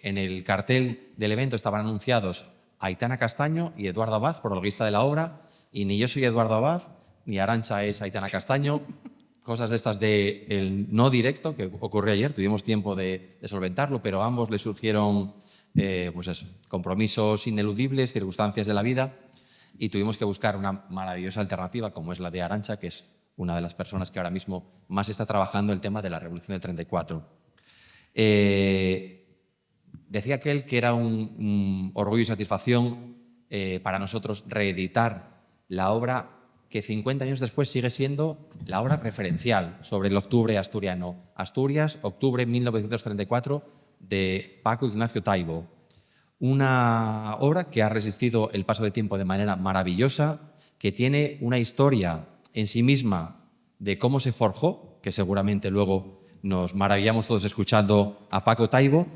En el cartel del evento estaban anunciados Aitana Castaño y Eduardo Abad, prologuista de la obra, y ni yo soy Eduardo Abad, ni Arantxa es Aitana Castaño. Cosas de estas del no directo que ocurrió ayer, tuvimos tiempo de solventarlo, pero a ambos les surgieron pues eso, compromisos ineludibles, circunstancias de la vida, y tuvimos que buscar una maravillosa alternativa como es la de Arantxa, que es una de las personas que ahora mismo más está trabajando el tema de la Revolución del 34. Decía aquel que era un orgullo y satisfacción para nosotros reeditar la obra que 50 años después sigue siendo la obra referencial sobre el octubre asturiano. Asturias, octubre 1934, de Paco Ignacio Taibo. Una obra que ha resistido el paso de tiempo de manera maravillosa, que tiene una historia en sí misma de cómo se forjó, que seguramente luego nos maravillamos todos escuchando a Paco Taibo,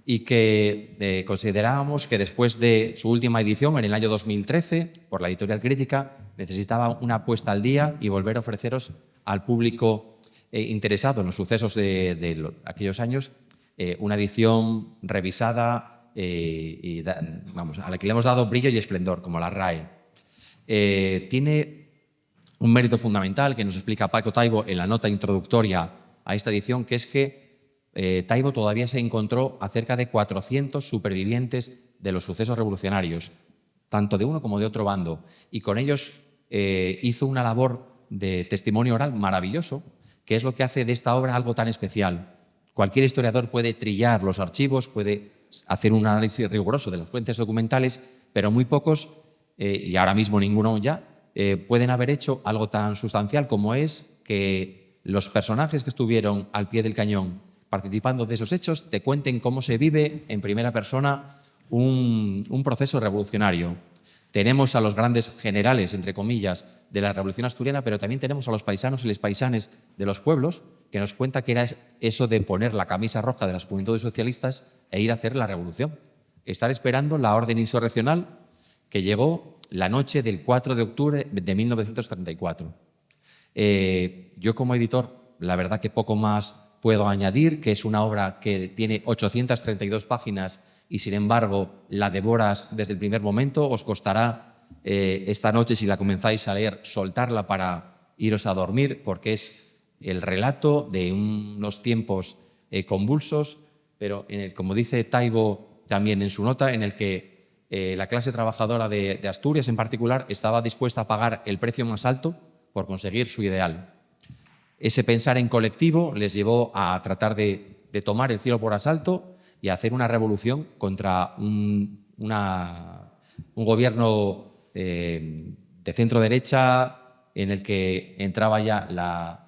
y que considerábamos que después de su última edición, en el año 2013, por la Editorial Crítica, necesitaba una puesta al día y volver a ofreceros al público interesado en los sucesos de aquellos años una edición revisada y vamos, a la que le hemos dado brillo y esplendor, como la RAE. Tiene un mérito fundamental que nos explica Paco Taibo en la nota introductoria a esta edición, que es que Taibo todavía se encontró a cerca de 400 supervivientes de los sucesos revolucionarios, tanto de uno como de otro bando, y con ellos hizo una labor de testimonio oral maravilloso, que es lo que hace de esta obra algo tan especial. Cualquier historiador puede trillar los archivos, puede hacer un análisis riguroso de las fuentes documentales, pero muy pocos, y ahora mismo ninguno ya, pueden haber hecho algo tan sustancial como es que los personajes que estuvieron al pie del cañón participando de esos hechos te cuenten cómo se vive en primera persona un proceso revolucionario. Tenemos a los grandes generales, entre comillas, de la Revolución Asturiana, pero también tenemos a los paisanos y les paisanes de los pueblos, que nos cuenta que era eso de poner la camisa roja de las juventudes socialistas e ir a hacer la revolución. Estar esperando la orden insurreccional que llegó la noche del 4 de octubre de 1934. Yo como editor, la verdad que poco más puedo añadir, que es una obra que tiene 832 páginas y, sin embargo, la devoras desde el primer momento. Os costará esta noche, si la comenzáis a leer, soltarla para iros a dormir, porque es el relato de unos tiempos convulsos, pero en el, como dice Taibo también en su nota, en el que la clase trabajadora de Asturias en particular estaba dispuesta a pagar el precio más alto por conseguir su ideal. Ese pensar en colectivo les llevó a tratar de tomar el cielo por asalto y a hacer una revolución contra un gobierno de centro-derecha en el que entraba ya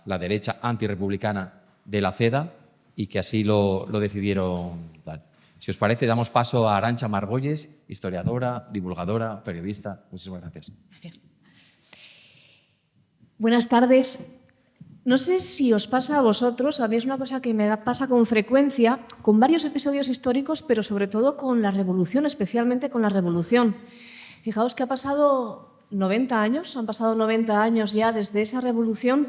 la derecha antirrepublicana de la CEDA y que así lo decidieron tal. Si os parece, damos paso a Arantxa Margolles, historiadora, divulgadora, periodista. Muchísimas gracias. Gracias. Buenas tardes. No sé si os pasa a vosotros, a mí es una cosa que me pasa con frecuencia, con varios episodios históricos, pero sobre todo con la Revolución, especialmente con la Revolución. Fijaos que ha pasado 90 años, han pasado 90 años ya desde esa Revolución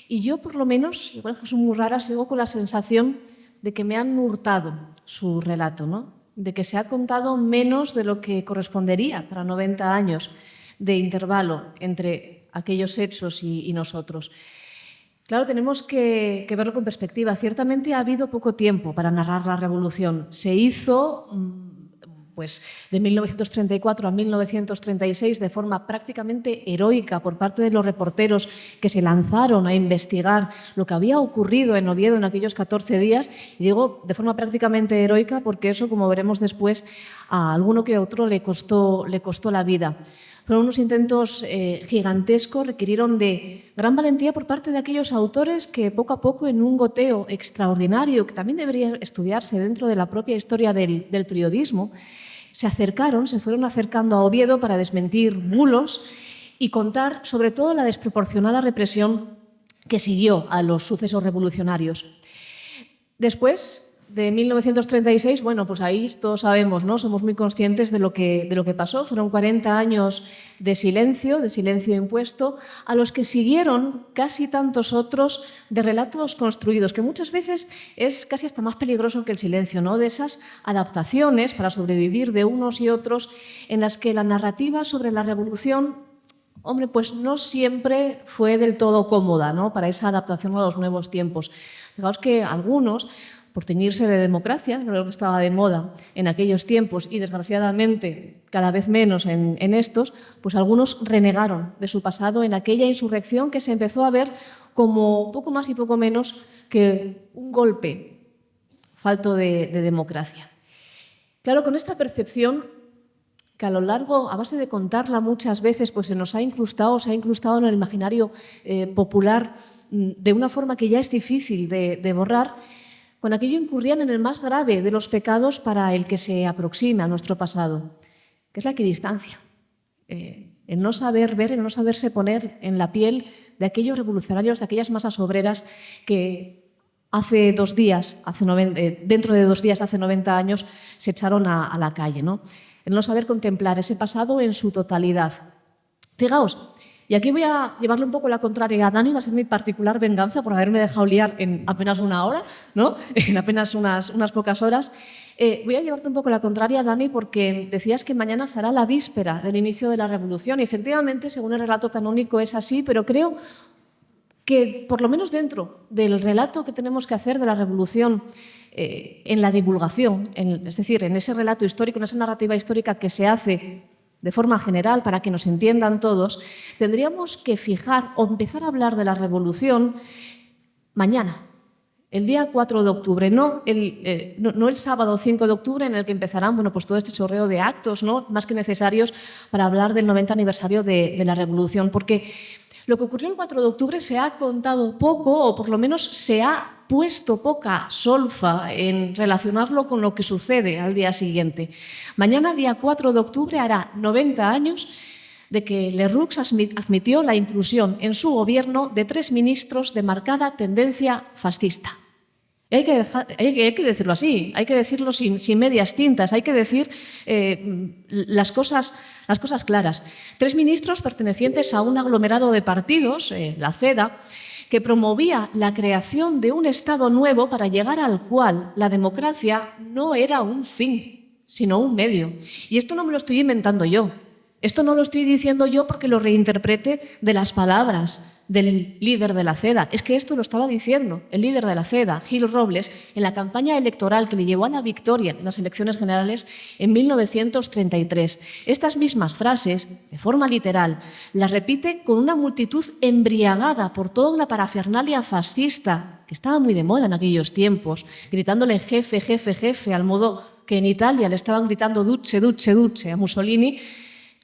y yo, por lo menos, igual que son muy raras, sigo con la sensación de que me han hurtado su relato, ¿no? De que se ha contado menos de lo que correspondería para 90 años de intervalo entre aquellos hechos y nosotros. Claro, tenemos que verlo con perspectiva. Ciertamente ha habido poco tiempo para narrar la Revolución. Se hizo pues, de 1934 a 1936 de forma prácticamente heroica por parte de los reporteros que se lanzaron a investigar lo que había ocurrido en Oviedo en aquellos 14 días. Y digo de forma prácticamente heroica porque eso, como veremos después, a alguno que a otro le costó la vida. Fueron unos intentos gigantescos, requirieron de gran valentía por parte de aquellos autores que poco a poco, en un goteo extraordinario, que también debería estudiarse dentro de la propia historia del periodismo, se fueron acercando a Oviedo para desmentir bulos y contar sobre todo la desproporcionada represión que siguió a los sucesos revolucionarios. Después de 1936, bueno, pues ahí todos sabemos, ¿no? Somos muy conscientes de lo que pasó. Fueron 40 años de silencio impuesto, a los que siguieron casi tantos otros de relatos construidos, que muchas veces es casi hasta más peligroso que el silencio, ¿no? De esas adaptaciones para sobrevivir de unos y otros, en las que la narrativa sobre la revolución, hombre, pues no siempre fue del todo cómoda, ¿no? Para esa adaptación a los nuevos tiempos. Fijaos que algunos, por teñirse de democracia, que era lo que estaba de moda en aquellos tiempos y desgraciadamente cada vez menos en estos, pues algunos renegaron de su pasado en aquella insurrección que se empezó a ver como poco más y poco menos que un golpe falto de democracia. Claro, con esta percepción que a lo largo, a base de contarla muchas veces, pues se nos ha incrustado en el imaginario popular de una forma que ya es difícil de borrar, con aquello incurrían en el más grave de los pecados para el que se aproxima a nuestro pasado, que es la equidistancia. El no saber ver, el no saberse poner en la piel de aquellos revolucionarios, de aquellas masas obreras que dentro de 2 días, hace 90 años, se echaron a la calle, ¿no? El no saber contemplar ese pasado en su totalidad. Fijaos, y aquí voy a llevarle un poco la contraria a Dani, va a ser mi particular venganza por haberme dejado liar en apenas una hora, ¿no? En apenas unas pocas horas. Voy a llevarte un poco la contraria, Dani, porque decías que mañana será la víspera del inicio de la revolución y efectivamente, según el relato canónico, es así, pero creo que, por lo menos dentro del relato que tenemos que hacer de la revolución, en la divulgación, es decir, en ese relato histórico, en esa narrativa histórica que se hace de forma general para que nos entiendan todos, tendríamos que fijar o empezar a hablar de la revolución mañana, el día 4 de octubre, no el sábado 5 de octubre en el que empezarán pues todo este chorreo de actos, ¿no? Más que necesarios para hablar del 90 aniversario de la revolución, porque lo que ocurrió el 4 de octubre se ha contado poco, o por lo menos se ha puesto poca solfa en relacionarlo con lo que sucede al día siguiente. Mañana, día 4 de octubre, hará 90 años de que Lerroux admitió la inclusión en su gobierno de 3 ministros de marcada tendencia fascista. Hay que decirlo así, hay que decirlo sin medias tintas, hay que decir las cosas claras. 3 ministros pertenecientes a un aglomerado de partidos, la CEDA, que promovía la creación de un Estado nuevo para llegar al cual la democracia no era un fin, sino un medio. Y esto no me lo estoy inventando yo. Esto no lo estoy diciendo yo porque lo reinterprete de las palabras del líder de la CEDA. Es que esto lo estaba diciendo el líder de la CEDA, Gil Robles, en la campaña electoral que le llevó a la victoria en las elecciones generales en 1933. Estas mismas frases, de forma literal, las repite con una multitud embriagada por toda una parafernalia fascista que estaba muy de moda en aquellos tiempos, gritándole jefe, jefe, jefe, al modo que en Italia le estaban gritando duce, duce, duce a Mussolini.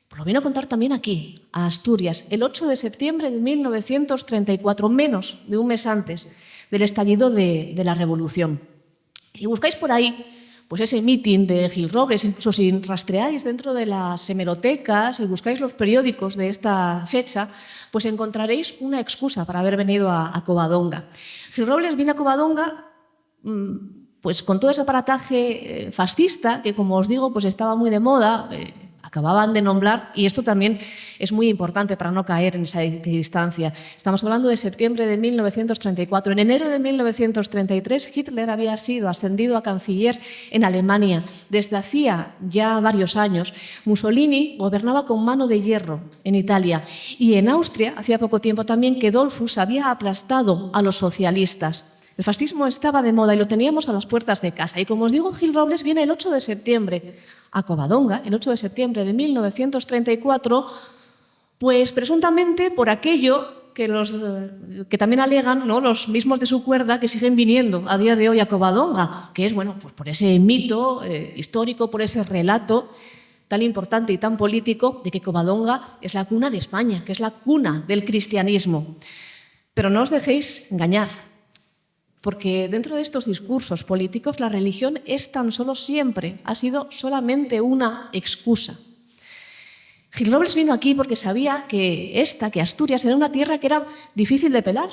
Pues lo vino a contar también aquí, a Asturias, el 8 de septiembre de 1934, menos de un mes antes del estallido de la Revolución. Si buscáis por ahí pues ese mitin de Gil Robles, incluso si rastreáis dentro de las hemerotecas, si buscáis los periódicos de esta fecha, pues encontraréis una excusa para haber venido a Covadonga. Gil Robles vino a Covadonga pues con todo ese aparataje fascista que, como os digo, pues estaba muy de moda, acababan de nombrar, y esto también es muy importante para no caer en esa equidistancia. Estamos hablando de septiembre de 1934. En enero de 1933, Hitler había sido ascendido a canciller en Alemania. Desde hacía ya varios años, Mussolini gobernaba con mano de hierro en Italia. Y en Austria, hacía poco tiempo también, que Dollfuss había aplastado a los socialistas. El fascismo estaba de moda y lo teníamos a las puertas de casa. Y como os digo, Gil Robles viene el 8 de septiembre a Covadonga, el 8 de septiembre de 1934, pues presuntamente por aquello que también alegan, ¿no?, los mismos de su cuerda que siguen viniendo a día de hoy a Covadonga, que es, bueno, pues por ese mito histórico, por ese relato tan importante y tan político de que Covadonga es la cuna de España, que es la cuna del cristianismo. Pero no os dejéis engañar, porque dentro de estos discursos políticos la religión es tan solo siempre, ha sido solamente una excusa. Gil Robles vino aquí porque sabía que Asturias era una tierra que era difícil de pelar,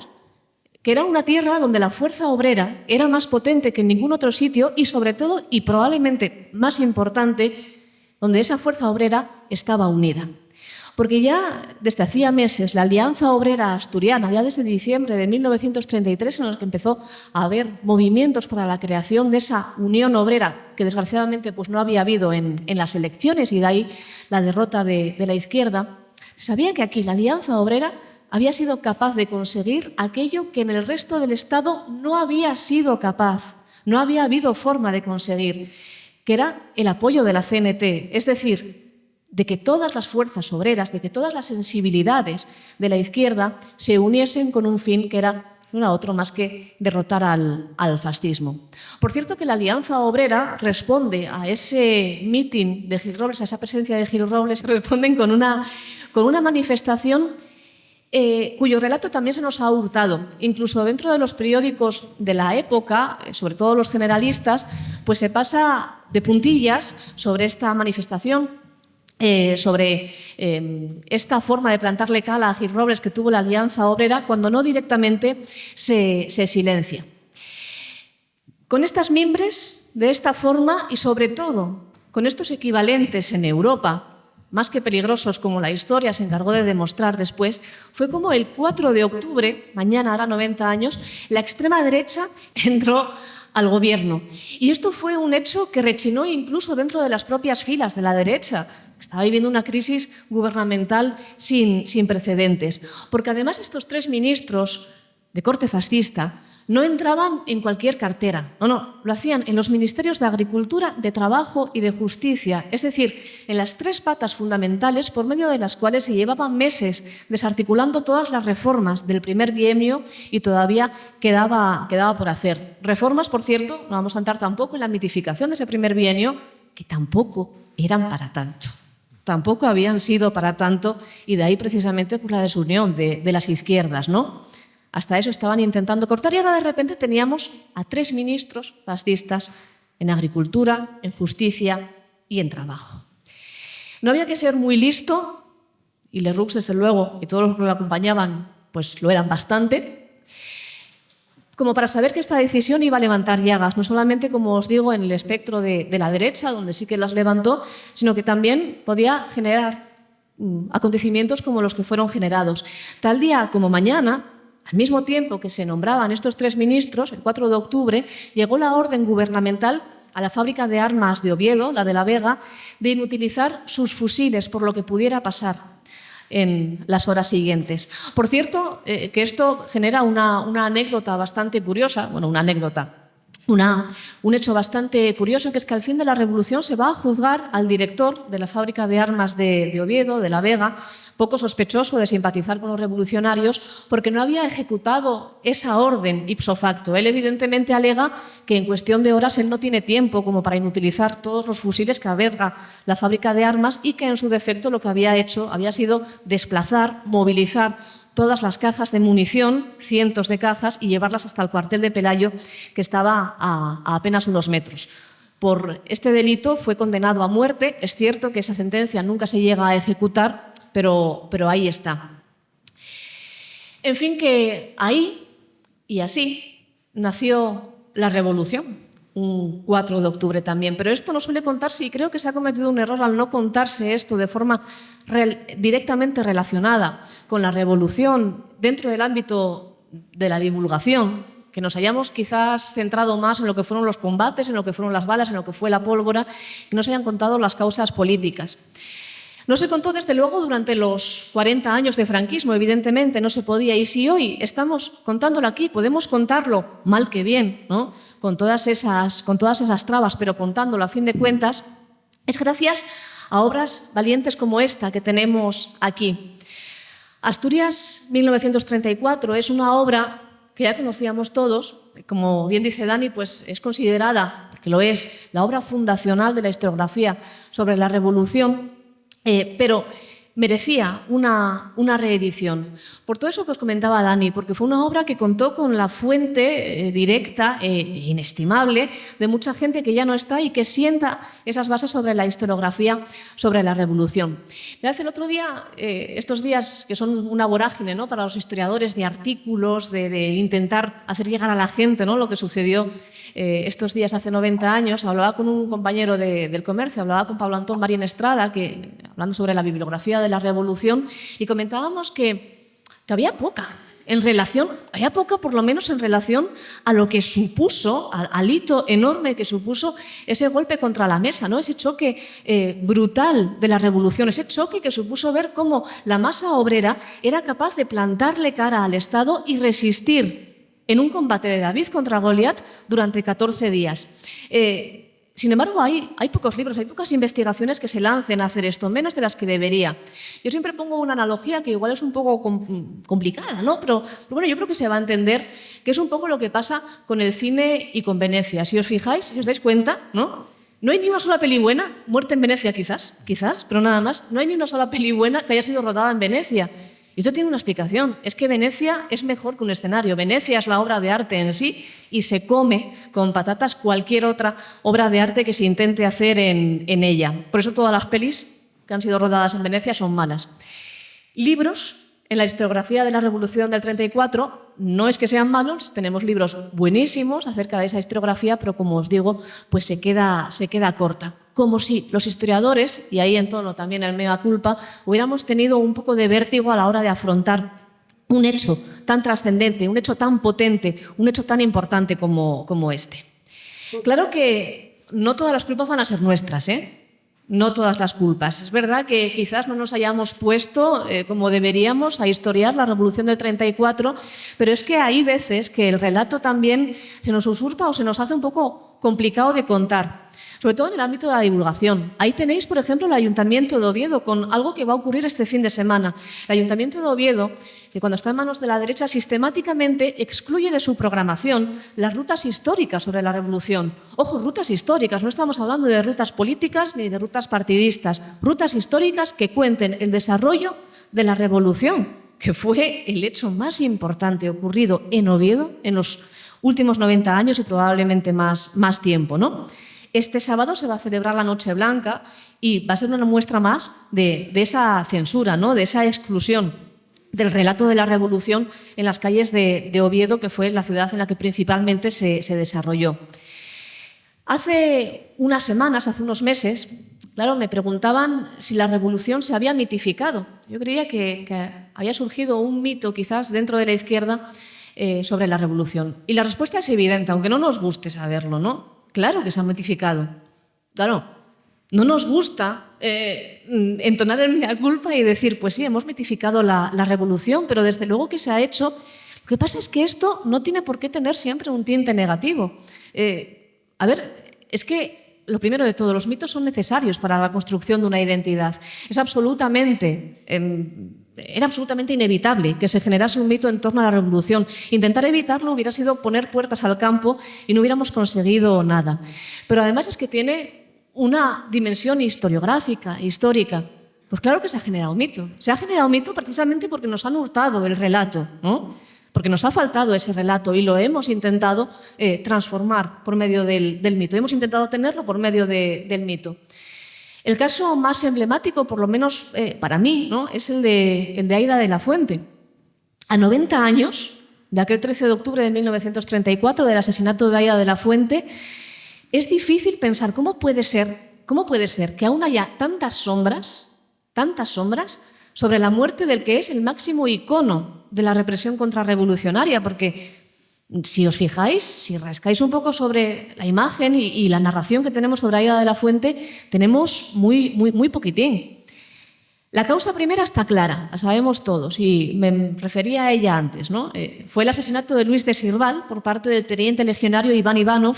que era una tierra donde la fuerza obrera era más potente que en ningún otro sitio y sobre todo, y probablemente más importante, donde esa fuerza obrera estaba unida. Porque ya desde hacía meses la Alianza Obrera Asturiana, ya desde diciembre de 1933, en los que empezó a haber movimientos para la creación de esa unión obrera que desgraciadamente pues, no había habido en las elecciones y de ahí la derrota de la izquierda, se sabía que aquí la Alianza Obrera había sido capaz de conseguir aquello que en el resto del Estado no había sido capaz, no había habido forma de conseguir, que era el apoyo de la CNT, es decir, de que todas las fuerzas obreras, de que todas las sensibilidades de la izquierda se uniesen con un fin que no era otro más que derrotar al fascismo. Por cierto que la Alianza Obrera responde a ese mitin de Gil Robles, a esa presencia de Gil Robles, responden con una manifestación cuyo relato también se nos ha hurtado. Incluso dentro de los periódicos de la época, sobre todo los generalistas, pues se pasa de puntillas sobre esta manifestación, sobre esta forma de plantarle cara a Gil Robles que tuvo la Alianza Obrera, cuando no directamente se silencia. Con estas mimbres, de esta forma y sobre todo con estos equivalentes en Europa, más que peligrosos como la historia se encargó de demostrar después, fue como el 4 de octubre, mañana hará 90 años, la extrema derecha entró al gobierno. Y esto fue un hecho que rechinó incluso dentro de las propias filas de la derecha. Estaba viviendo una crisis gubernamental sin precedentes. Porque además estos tres ministros de corte fascista no entraban en cualquier cartera. No, lo hacían en los ministerios de Agricultura, de Trabajo y de Justicia. Es decir, en las tres patas fundamentales por medio de las cuales se llevaban meses desarticulando todas las reformas del primer bienio y todavía quedaba por hacer. Reformas, por cierto, no vamos a entrar tampoco en la mitificación de ese primer bienio, que tampoco eran para tanto. Tampoco habían sido para tanto y de ahí precisamente pues, la desunión de las izquierdas, ¿no? Hasta eso estaban intentando cortar y ahora de repente teníamos a tres ministros fascistas en Agricultura, en Justicia y en Trabajo. No había que ser muy listo, y Lerroux, desde luego, y todos los que lo acompañaban, pues lo eran bastante, como para saber que esta decisión iba a levantar llagas, no solamente, como os digo, en el espectro de la derecha, donde sí que las levantó, sino que también podía generar acontecimientos como los que fueron generados. Tal día como mañana, al mismo tiempo que se nombraban estos tres ministros, el 4 de octubre, llegó la orden gubernamental a la fábrica de armas de Oviedo, la de La Vega, de inutilizar sus fusiles por lo que pudiera pasar en las horas siguientes. Por cierto, que esto genera una anécdota bastante curiosa, bueno, un hecho bastante curioso, que es que al fin de la Revolución se va a juzgar al director de la fábrica de armas de Oviedo, de La Vega, poco sospechoso de simpatizar con los revolucionarios, porque no había ejecutado esa orden ipso facto. Él evidentemente alega que en cuestión de horas él no tiene tiempo como para inutilizar todos los fusiles que alberga la fábrica de armas y que en su defecto lo que había hecho había sido desplazar, movilizar todas las cajas de munición, cientos de cajas, y llevarlas hasta el cuartel de Pelayo, que estaba a apenas unos metros. Por este delito fue condenado a muerte. Es cierto que esa sentencia nunca se llega a ejecutar, pero ahí está. En fin, que ahí y así nació la Revolución, un 4 de octubre también. Pero esto no suele contarse y creo que se ha cometido un error al no contarse esto de forma directamente relacionada con la Revolución dentro del ámbito de la divulgación, que nos hayamos quizás centrado más en lo que fueron los combates, en lo que fueron las balas, en lo que fue la pólvora, que no se hayan contado las causas políticas. No se contó, desde luego, durante los 40 años de franquismo, evidentemente, no se podía. Y si hoy estamos contándolo aquí, podemos contarlo mal que bien, ¿no? con todas esas trabas, pero contándolo a fin de cuentas, es gracias a obras valientes como esta que tenemos aquí. Asturias 1934 es una obra que ya conocíamos todos, como bien dice Dani, pues es considerada, porque lo es, la obra fundacional de la historiografía sobre la Revolución, pero merecía una reedición. Por todo eso que os comentaba Dani, porque fue una obra que contó con la fuente directa e inestimable de mucha gente que ya no está y que sienta esas bases sobre la historiografía, sobre la Revolución. Mirad, el otro día, estos días que son una vorágine, ¿no?, para los historiadores, de artículos, de intentar hacer llegar a la gente, ¿no?, lo que sucedió estos días hace 90 años, hablaba con un compañero del comercio, hablaba con Pablo Antón Marín Estrada, hablando sobre la bibliografía de la Revolución, y comentábamos que había poca, por lo menos en relación a lo que supuso, al hito enorme que supuso ese golpe contra la mesa, ¿no?, ese choque brutal de la Revolución, ese choque que supuso ver cómo la masa obrera era capaz de plantarle cara al Estado y resistir en un combate de David contra Goliat durante 14 días. Sin embargo, hay pocos libros, hay pocas investigaciones que se lancen a hacer esto, menos de las que debería. Yo siempre pongo una analogía que igual es un poco complicada, ¿no? Pero bueno, yo creo que se va a entender que es un poco lo que pasa con el cine y con Venecia. Si os fijáis, si os dais cuenta, ¿no? No hay ni una sola peli buena, Muerte en Venecia quizás, pero nada más, no hay ni una sola peli buena que haya sido rodada en Venecia. Y esto tiene una explicación, es que Venecia es mejor que un escenario. Venecia es la obra de arte en sí y se come con patatas cualquier otra obra de arte que se intente hacer en ella. Por eso todas las pelis que han sido rodadas en Venecia son malas. Libros en la historiografía de la Revolución del 34 no es que sean malos, tenemos libros buenísimos acerca de esa historiografía, pero como os digo, pues se queda corta. Como si los historiadores, y ahí entono también el mea culpa, hubiéramos tenido un poco de vértigo a la hora de afrontar un hecho tan trascendente, un hecho tan potente, un hecho tan importante como este. Claro que no todas las culpas van a ser nuestras, ¿eh? No todas las culpas. Es verdad que quizás no nos hayamos puesto como deberíamos a historiar la Revolución del 34, pero es que hay veces que el relato también se nos usurpa o se nos hace un poco complicado de contar, sobre todo en el ámbito de la divulgación. Ahí tenéis, por ejemplo, el Ayuntamiento de Oviedo, con algo que va a ocurrir este fin de semana. El Ayuntamiento de Oviedo, que cuando está en manos de la derecha, sistemáticamente excluye de su programación las rutas históricas sobre la Revolución. Ojo, rutas históricas, no estamos hablando de rutas políticas ni de rutas partidistas, rutas históricas que cuenten el desarrollo de la Revolución, que fue el hecho más importante ocurrido en Oviedo en los últimos 90 años y probablemente más tiempo, ¿no? Este sábado se va a celebrar la Noche Blanca y va a ser una muestra más de esa censura, ¿no?, de esa exclusión del relato de la Revolución en las calles de Oviedo, que fue la ciudad en la que principalmente se desarrolló. Hace unas semanas, hace unos meses, claro, me preguntaban si la Revolución se había mitificado. Yo creía que había surgido un mito, quizás, dentro de la izquierda sobre la Revolución. Y la respuesta es evidente, aunque no nos guste saberlo, ¿no? Claro que se ha mitificado. Claro, no nos gusta entonar el mea culpa y decir, pues sí, hemos mitificado la Revolución, pero desde luego que se ha hecho. Lo que pasa es que esto no tiene por qué tener siempre un tinte negativo. A ver, es que lo primero de todo, los mitos son necesarios para la construcción de una identidad. Era absolutamente inevitable que se generase un mito en torno a la Revolución. Intentar evitarlo hubiera sido poner puertas al campo y no hubiéramos conseguido nada. Pero además es que tiene una dimensión historiográfica, histórica. Pues claro que se ha generado mito. Se ha generado mito precisamente porque nos han hurtado el relato, ¿no? Porque nos ha faltado ese relato y lo hemos intentado transformar por medio del mito. Hemos intentado tenerlo por medio del mito. El caso más emblemático, por lo menos para mí, ¿no?, es el de Aída de la Fuente. A 90 años de aquel 13 de octubre de 1934, del asesinato de Aída de la Fuente, es difícil pensar cómo puede ser que aún haya tantas sombras sobre la muerte del que es el máximo icono de la represión contrarrevolucionaria, porque si os fijáis, si rascáis un poco sobre la imagen y la narración que tenemos sobre Aída de la Fuente, tenemos muy poquitín. La causa primera está clara, la sabemos todos, y me refería a ella antes, ¿no? Fue el asesinato de Luis de Sirval por parte del teniente legionario Iván Ivanov,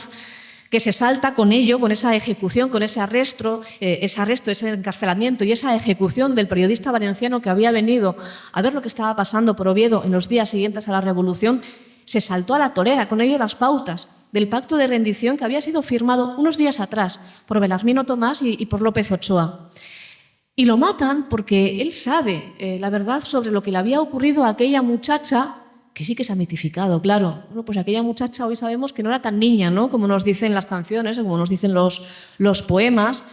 que se salta con ello, con esa ejecución, con ese arresto, ese encarcelamiento y esa ejecución del periodista valenciano que había venido a ver lo que estaba pasando por Oviedo en los días siguientes a la Revolución. Se saltó a la torera, con ello las pautas del pacto de rendición que había sido firmado unos días atrás por Belarmino Tomás y por López Ochoa. Y lo matan porque él sabe la verdad sobre lo que le había ocurrido a aquella muchacha, que sí que se ha mitificado, claro. Bueno, pues aquella muchacha hoy sabemos que no era tan niña, ¿no?, como nos dicen las canciones, como nos dicen los poemas.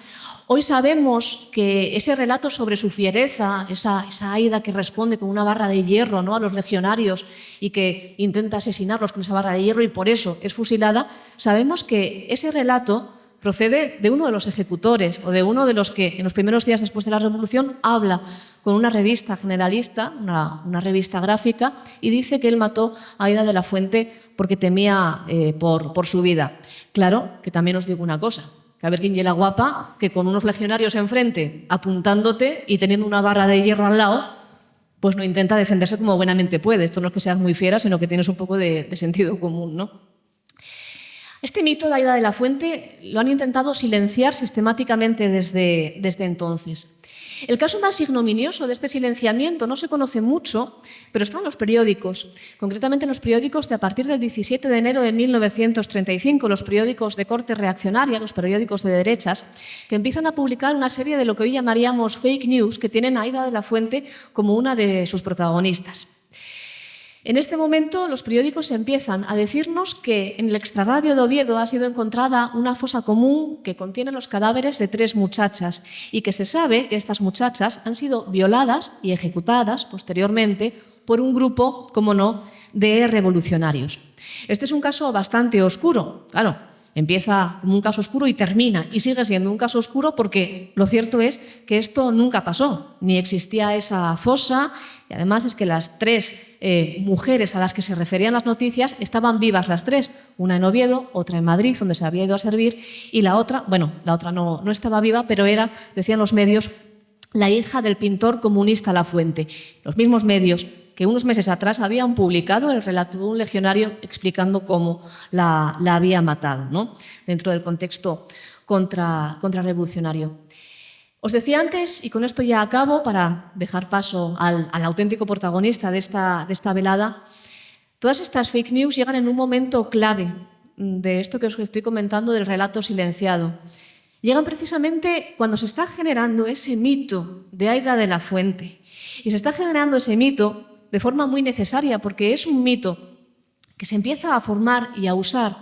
Hoy sabemos que ese relato sobre su fiereza, esa Aida que responde con una barra de hierro, ¿no?, a los legionarios y que intenta asesinarlos con esa barra de hierro y por eso es fusilada, sabemos que ese relato procede de uno de los ejecutores o de uno de los que en los primeros días después de la Revolución habla con una revista generalista, una revista gráfica, y dice que él mató a Aida de la Fuente porque temía por su vida. Claro que también os digo una cosa, que a ver quién llega guapa, que con unos legionarios enfrente apuntándote y teniendo una barra de hierro al lado, pues no intenta defenderse como buenamente puede. Esto no es que seas muy fiera, sino que tienes un poco de sentido común, ¿no? Este mito de Aida de la Fuente lo han intentado silenciar sistemáticamente desde entonces. El caso más ignominioso de este silenciamiento no se conoce mucho, pero está en los periódicos, concretamente en los periódicos de a partir del 17 de enero de 1935, los periódicos de corte reaccionaria, los periódicos de derechas, que empiezan a publicar una serie de lo que hoy llamaríamos fake news, que tienen a Aida de la Fuente como una de sus protagonistas. En este momento, los periódicos empiezan a decirnos que en el extrarradio de Oviedo ha sido encontrada una fosa común que contiene los cadáveres de 3 muchachas y que se sabe que estas muchachas han sido violadas y ejecutadas posteriormente por un grupo, como no, de revolucionarios. Este es un caso bastante oscuro, claro. Empieza como un caso oscuro y termina, y sigue siendo un caso oscuro porque lo cierto es que esto nunca pasó, ni existía esa fosa, y además es que las 3 mujeres a las que se referían las noticias estaban vivas las 3, una en Oviedo, otra en Madrid, donde se había ido a servir, y la otra, bueno, la otra no estaba viva, pero era, decían los medios, la hija del pintor comunista La Fuente. Los mismos medios que unos meses atrás habían publicado el relato de un legionario explicando cómo la había matado, ¿no?, dentro del contexto contrarrevolucionario. Os decía antes, y con esto ya acabo para dejar paso al auténtico protagonista de esta velada, todas estas fake news llegan en un momento clave de esto que os estoy comentando del relato silenciado. Llegan precisamente cuando se está generando ese mito de Aida de la Fuente. Y se está generando ese mito de forma muy necesaria, porque es un mito que se empieza a formar y a usar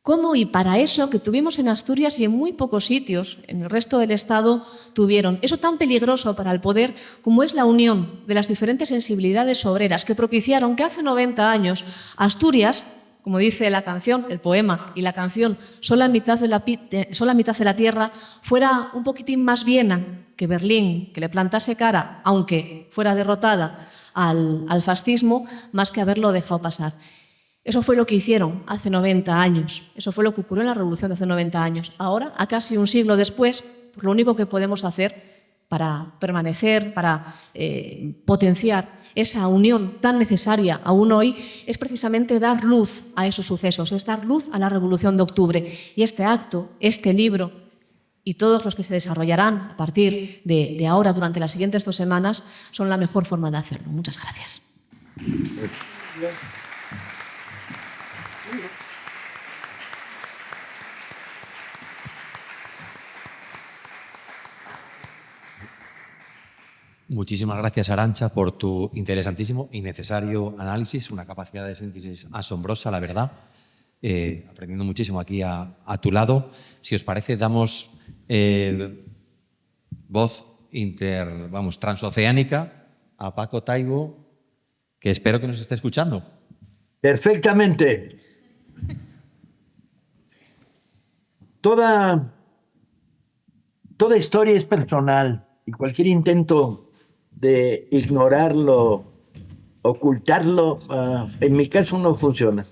como y para eso que tuvimos en Asturias y en muy pocos sitios en el resto del Estado tuvieron. Eso tan peligroso para el poder como es la unión de las diferentes sensibilidades obreras que propiciaron que hace 90 años Asturias, como dice la canción, el poema y la canción, sola mitad de la tierra, fuera un poquitín más Viena que Berlín, que le plantase cara, aunque fuera derrotada, al fascismo, más que haberlo dejado pasar. Eso fue lo que hicieron hace 90 años. Eso fue lo que ocurrió en la Revolución de hace 90 años. Ahora, a casi un siglo después, lo único que podemos hacer para permanecer, para potenciar esa unión tan necesaria aún hoy, es precisamente dar luz a esos sucesos, es dar luz a la Revolución de Octubre. Y este acto, este libro y todos los que se desarrollarán a partir de ahora, durante las siguientes 2 semanas, son la mejor forma de hacerlo. Muchas gracias. Muchísimas gracias, Arantxa, por tu interesantísimo y necesario análisis, una capacidad de síntesis asombrosa, la verdad. Aprendiendo muchísimo aquí a tu lado. Si os parece, damos voz transoceánica a Paco Taibo, que espero que nos esté escuchando. Perfectamente. Toda historia es personal y cualquier intento de ignorarlo, ocultarlo, en mi caso no funciona.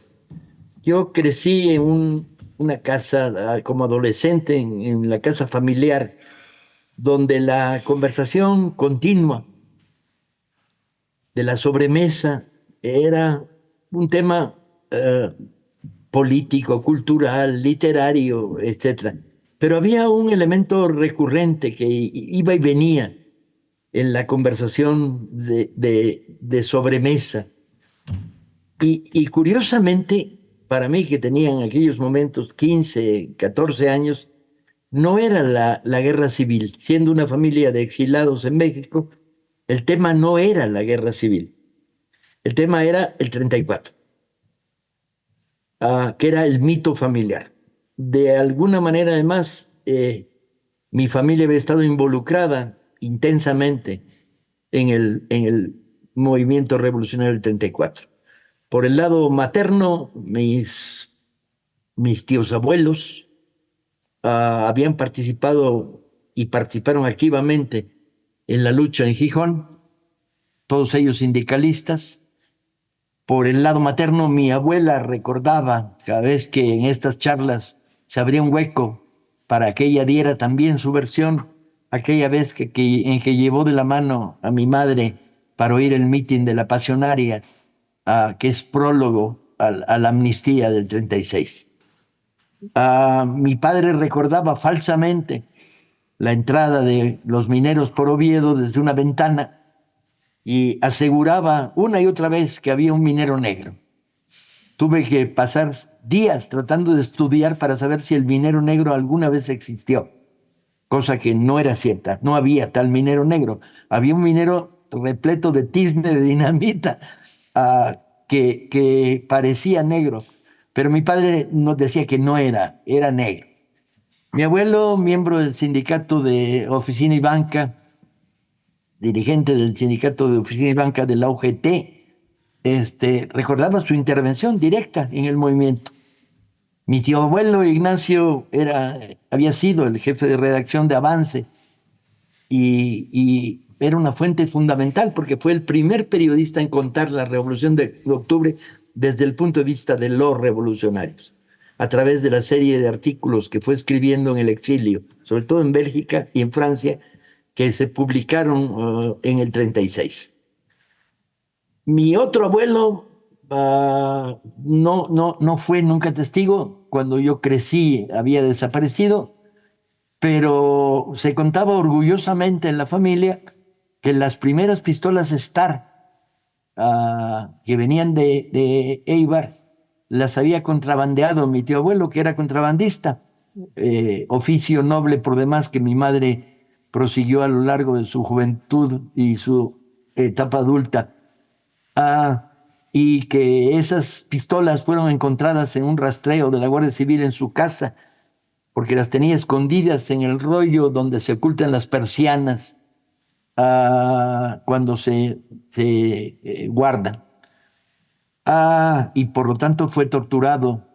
Yo crecí en una casa como adolescente, en la casa familiar, donde la conversación continua de la sobremesa era un tema político, cultural, literario, etc. Pero había un elemento recurrente que iba y venía en la conversación de sobremesa. Y curiosamente, para mí, que tenía en aquellos momentos 15, 14 años, no era la guerra civil. Siendo una familia de exilados en México, el tema no era la guerra civil. El tema era el 34, que era el mito familiar. De alguna manera, además, mi familia había estado involucrada intensamente en el movimiento revolucionario del 34. Por el lado materno, mis tíos abuelos habían participado y participaron activamente en la lucha en Gijón, todos ellos sindicalistas. Por el lado materno, mi abuela recordaba cada vez que en estas charlas se abría un hueco para que ella diera también su versión, aquella vez en que llevó de la mano a mi madre para oír el mitin de la Pasionaria, que es prólogo a la amnistía del 36. Mi padre recordaba falsamente la entrada de los mineros por Oviedo desde una ventana y aseguraba una y otra vez que había un minero negro. Tuve que pasar días tratando de estudiar para saber si el minero negro alguna vez existió, cosa que no era cierta. No había tal minero negro. Había un minero repleto de tizne, de dinamita, que parecía negro, pero mi padre nos decía que no era negro. Mi abuelo, miembro del sindicato de oficina y banca, dirigente del sindicato de oficina y banca de la UGT, recordaba su intervención directa en el movimiento. Mi tío abuelo Ignacio había sido el jefe de redacción de Avance y era una fuente fundamental porque fue el primer periodista en contar la Revolución de Octubre desde el punto de vista de los revolucionarios, a través de la serie de artículos que fue escribiendo en el exilio, sobre todo en Bélgica y en Francia, que se publicaron en el 36. Mi otro abuelo no fue nunca testigo. Cuando yo crecí había desaparecido, pero se contaba orgullosamente en la familia que las primeras pistolas Star que venían de Eibar las había contrabandeado mi tío abuelo, que era contrabandista, oficio noble por demás que mi madre prosiguió a lo largo de su juventud y su etapa adulta. Y que esas pistolas fueron encontradas en un rastreo de la Guardia Civil en su casa, porque las tenía escondidas en el rollo donde se ocultan las persianas cuando se guardan. Y por lo tanto fue torturado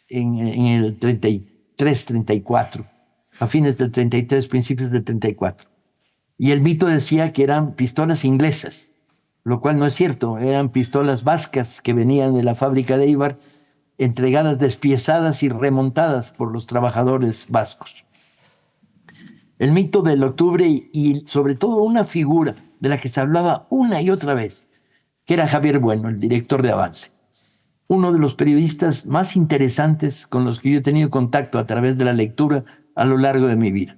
en el 33-34, a fines del 33, principios del 34. Y el mito decía que eran pistolas inglesas, lo cual no es cierto. Eran pistolas vascas que venían de la fábrica de Eibar, entregadas despiezadas y remontadas por los trabajadores vascos. El mito del octubre y sobre todo una figura de la que se hablaba una y otra vez, que era Javier Bueno, el director de Avance. Uno de los periodistas más interesantes con los que yo he tenido contacto a través de la lectura a lo largo de mi vida.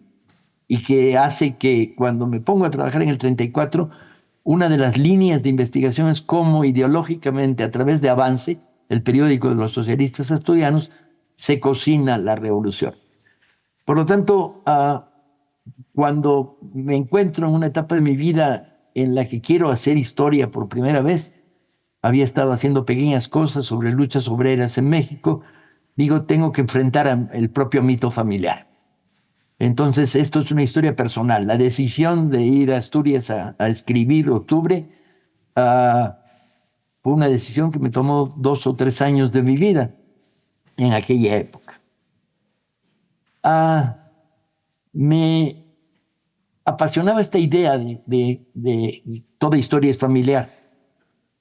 Y que hace que cuando me pongo a trabajar en el 34, una de las líneas de investigación es cómo ideológicamente a través de Avance, el periódico de los socialistas asturianos, se cocina la revolución. Por lo tanto, cuando me encuentro en una etapa de mi vida en la que quiero hacer historia por primera vez, había estado haciendo pequeñas cosas sobre luchas obreras en México, digo, tengo que enfrentar el propio mito familiar. Entonces, esto es una historia personal. La decisión de ir a Asturias a escribir Octubre fue una decisión que me tomó 2 o 3 años de mi vida en aquella época. Me apasionaba esta idea de toda historia es familiar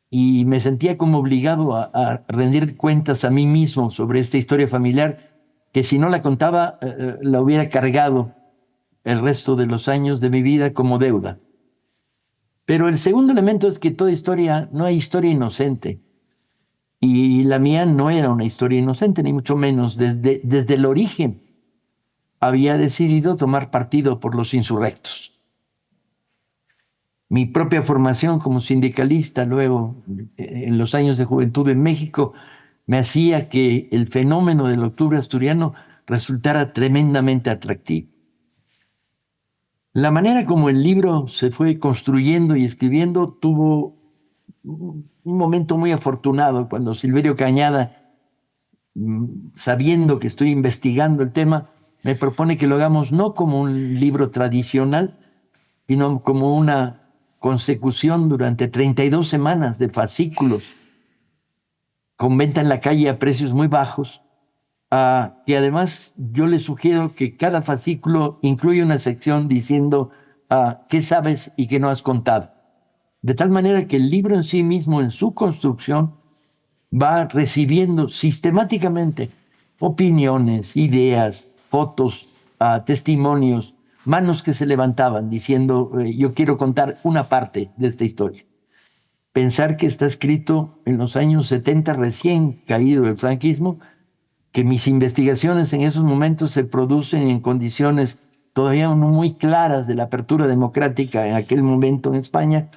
y me sentía como obligado a rendir cuentas a mí mismo sobre esta historia familiar que si no la contaba la hubiera cargado el resto de los años de mi vida como deuda. Pero el segundo elemento es que toda historia, no hay historia inocente. Y la mía no era una historia inocente, ni mucho menos. Desde el origen había decidido tomar partido por los insurrectos. Mi propia formación como sindicalista, luego en los años de juventud en México, me hacía que el fenómeno del octubre asturiano resultara tremendamente atractivo. La manera como el libro se fue construyendo y escribiendo tuvo un momento muy afortunado cuando Silverio Cañada, sabiendo que estoy investigando el tema, me propone que lo hagamos no como un libro tradicional, sino como una consecución durante 32 semanas de fascículos con venta en la calle a precios muy bajos, que además yo le sugiero que cada fascículo incluya una sección diciendo qué sabes y qué no has contado. De tal manera que el libro en sí mismo, en su construcción, va recibiendo sistemáticamente opiniones, ideas, fotos, testimonios, manos que se levantaban diciendo, yo quiero contar una parte de esta historia. Pensar que está escrito en los años 70, recién caído el franquismo, que mis investigaciones en esos momentos se producen en condiciones todavía no muy claras de la apertura democrática en aquel momento en España,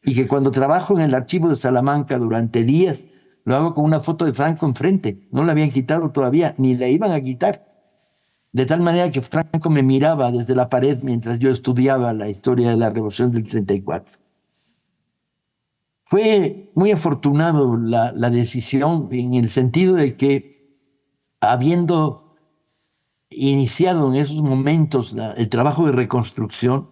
y que cuando trabajo en el archivo de Salamanca durante días, lo hago con una foto de Franco enfrente. No la habían quitado todavía, ni la iban a quitar. De tal manera que Franco me miraba desde la pared mientras yo estudiaba la historia de la Revolución del 34. Fue muy afortunado la decisión en el sentido de que, habiendo iniciado en esos momentos el trabajo de reconstrucción,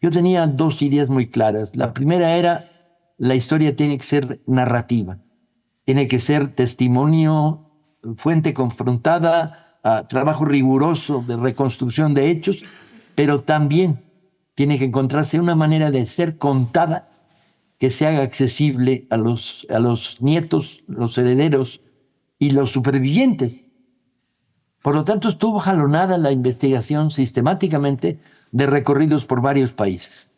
yo tenía dos ideas muy claras. La primera era, la historia tiene que ser narrativa, tiene que ser testimonio, fuente confrontada, trabajo riguroso de reconstrucción de hechos, pero también tiene que encontrarse una manera de ser contada que se haga accesible a los nietos, los herederos y los supervivientes. Por lo tanto, estuvo jalonada la investigación sistemáticamente de recorridos por varios países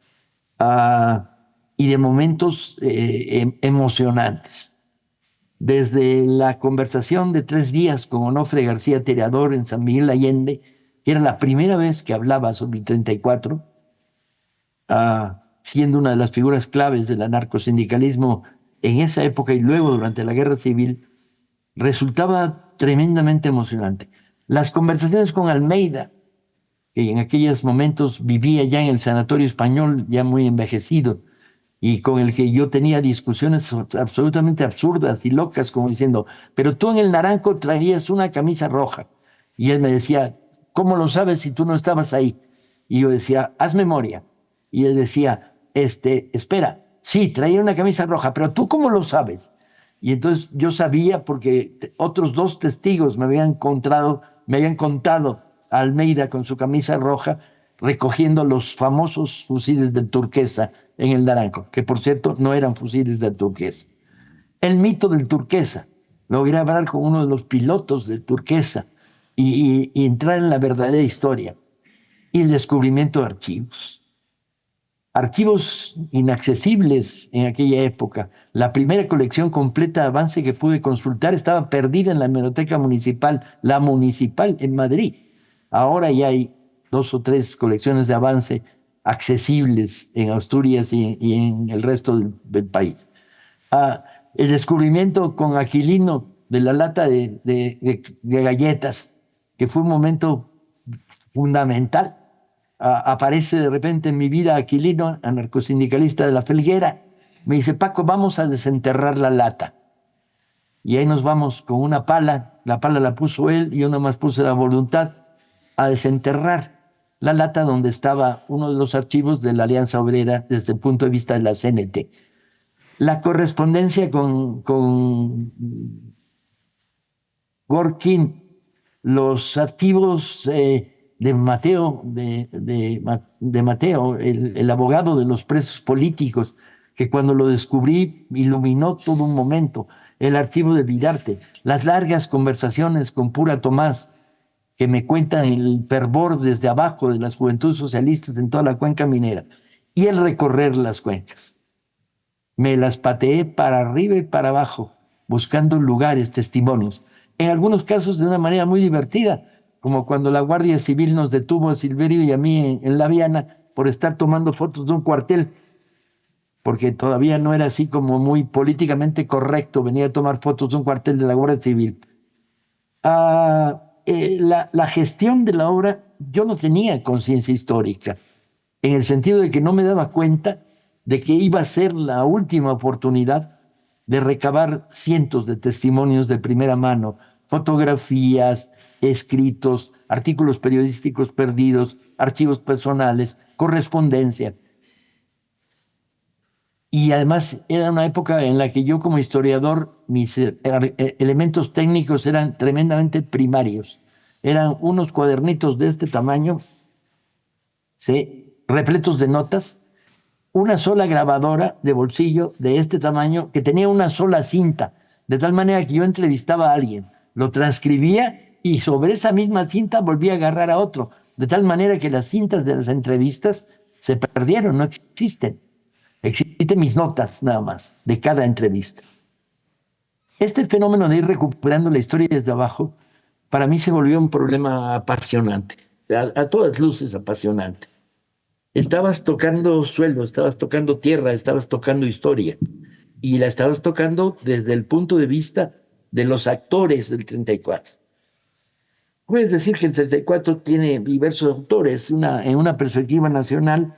y de momentos emocionantes. Desde la conversación de 3 días con Onofre García Tereador en San Miguel Allende, que era la primera vez que hablaba sobre el 34, siendo una de las figuras claves del anarcosindicalismo en esa época y luego durante la Guerra Civil, resultaba tremendamente emocionante. Las conversaciones con Almeida, que en aquellos momentos vivía ya en el Sanatorio Español, ya muy envejecido, y con el que yo tenía discusiones absolutamente absurdas y locas, como diciendo, pero tú en el Naranco traías una camisa roja. Y él me decía, ¿cómo lo sabes si tú no estabas ahí? Y yo decía, haz memoria. Y él decía, espera, sí, traía una camisa roja, pero ¿tú cómo lo sabes? Y entonces yo sabía porque otros 2 testigos me habían contado a Almeida con su camisa roja recogiendo los famosos fusiles del Turquesa en el Naranco, que por cierto no eran fusiles del Turquesa. El mito del Turquesa, logré hablar con uno de los pilotos del Turquesa y entrar en la verdadera historia y el descubrimiento de archivos inaccesibles en aquella época. La primera colección completa de avance que pude consultar estaba perdida en la Hemeroteca Municipal, la Municipal en Madrid. Ahora ya hay 2 o 3 colecciones de avance accesibles en Asturias y en el resto del país. El descubrimiento con Aquilino de la lata de galletas, que fue un momento fundamental. Aparece de repente en mi vida Aquilino, anarcosindicalista de la Felguera, me dice, Paco, vamos a desenterrar la lata. Y ahí nos vamos con una pala, la pala la puso él, y yo nada más puse la voluntad, a desenterrar la lata donde estaba uno de los archivos de la Alianza Obrera desde el punto de vista de la CNT. La correspondencia con Gorkin, los archivos de Mateo, Mateo, el abogado de los presos políticos, que cuando lo descubrí iluminó todo un momento, el archivo de Vidarte, las largas conversaciones con Pura Tomás, que me cuentan el fervor desde abajo de las juventudes socialistas en toda la cuenca minera, y el recorrer las cuencas. Me las pateé para arriba y para abajo, buscando lugares, testimonios, en algunos casos de una manera muy divertida, como cuando la Guardia Civil nos detuvo a Silverio y a mí en La Viana por estar tomando fotos de un cuartel, porque todavía no era así como muy políticamente correcto venir a tomar fotos de un cuartel de la Guardia Civil. la gestión de la obra, yo no tenía conciencia histórica, en el sentido de que no me daba cuenta de que iba a ser la última oportunidad de recabar cientos de testimonios de primera mano, fotografías, escritos, artículos periodísticos perdidos, archivos personales, correspondencia. Y además era una época en la que yo como historiador, mis elementos técnicos eran tremendamente primarios. Eran unos cuadernitos de este tamaño, ¿sí?, repletos de notas, una sola grabadora de bolsillo de este tamaño que tenía una sola cinta, de tal manera que yo entrevistaba a alguien, lo transcribía y sobre esa misma cinta volvía a agarrar a otro, de tal manera que las cintas de las entrevistas se perdieron, no existen. Existen mis notas nada más de cada entrevista. Este fenómeno de ir recuperando la historia desde abajo, para mí se volvió un problema apasionante, a todas luces apasionante. Estabas tocando suelo, estabas tocando tierra, estabas tocando historia, y la estabas tocando desde el punto de vista de los actores del 34. Puedes decir que el 34 tiene diversos autores, en una perspectiva nacional,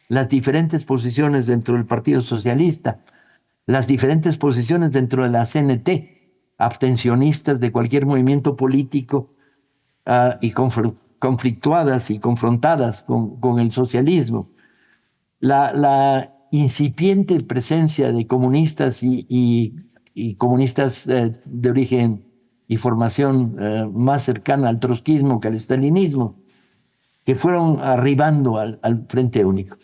las diferentes posiciones dentro del Partido Socialista, las diferentes posiciones dentro de la CNT, abstencionistas de cualquier movimiento político y conflictuadas y confrontadas con el socialismo. La incipiente presencia de comunistas y comunistas de origen y formación más cercana al trotskismo que al stalinismo, que fueron arribando al Frente Único.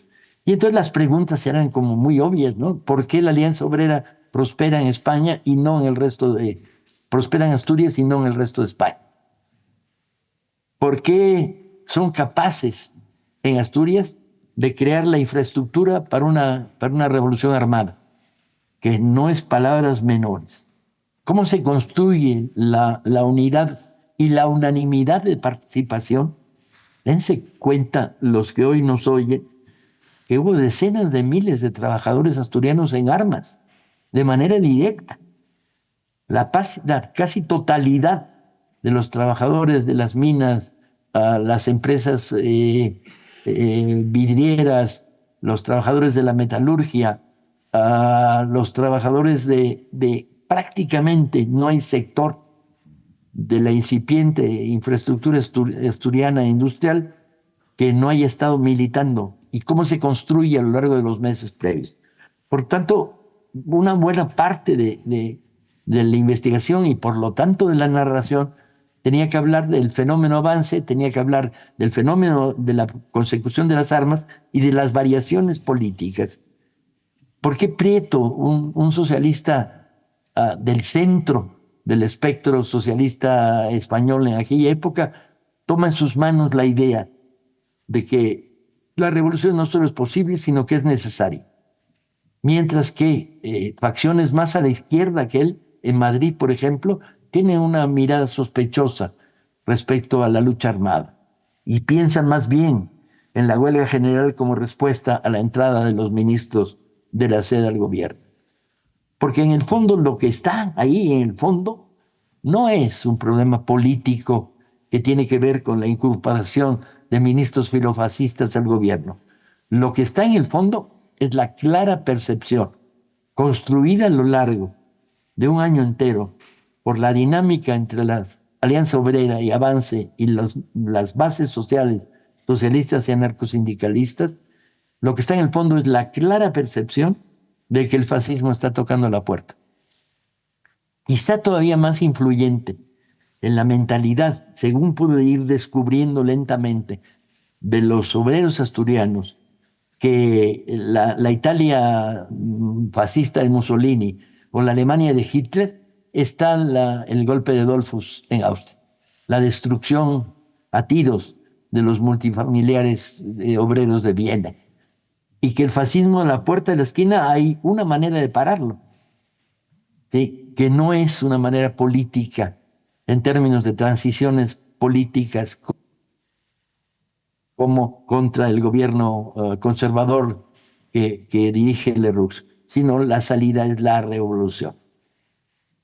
Y entonces las preguntas eran como muy obvias, ¿no? ¿Por qué la Alianza Obrera prospera en España y no en el resto prospera en Asturias y no en el resto de España? ¿Por qué son capaces en Asturias de crear la infraestructura para una revolución armada? Que no es palabras menores. ¿Cómo se construye la unidad y la unanimidad de participación? Dense cuenta los que hoy nos oyen que hubo decenas de miles de trabajadores asturianos en armas, de manera directa. La casi totalidad de los trabajadores de las minas, las empresas vidrieras, los trabajadores de la metalurgia, los trabajadores de prácticamente no hay sector de la incipiente infraestructura asturiana industrial que no haya estado militando, y cómo se construye a lo largo de los meses previos. Por tanto, una buena parte de la investigación y por lo tanto de la narración tenía que hablar del fenómeno avance, tenía que hablar del fenómeno de la consecución de las armas y de las variaciones políticas. ¿Por qué Prieto, un socialista del centro del espectro socialista español en aquella época, toma en sus manos la idea de que la revolución no solo es posible, sino que es necesaria? Mientras que facciones más a la izquierda que él, en Madrid, por ejemplo, tienen una mirada sospechosa respecto a la lucha armada y piensan más bien en la huelga general como respuesta a la entrada de los ministros de la sede al gobierno. Porque en el fondo lo que está ahí, en el fondo, no es un problema político que tiene que ver con la incorporación de ministros filofascistas al gobierno. Lo que está en el fondo es la clara percepción, construida a lo largo de un año entero por la dinámica entre la Alianza Obrera y Avance y las bases sociales, socialistas y anarcosindicalistas. Lo que está en el fondo es la clara percepción de que el fascismo está tocando la puerta. Quizá todavía más influyente en la mentalidad, según pude ir descubriendo lentamente, de los obreros asturianos, que la Italia fascista de Mussolini o la Alemania de Hitler, está el golpe de Dollfuss en Austria, la destrucción a tiros de los multifamiliares obreros de Viena, y que el fascismo a la puerta de la esquina hay una manera de pararlo, ¿sí?, que no es una manera política en términos de transiciones políticas como contra el gobierno conservador que dirige Leroux, sino la salida es la revolución.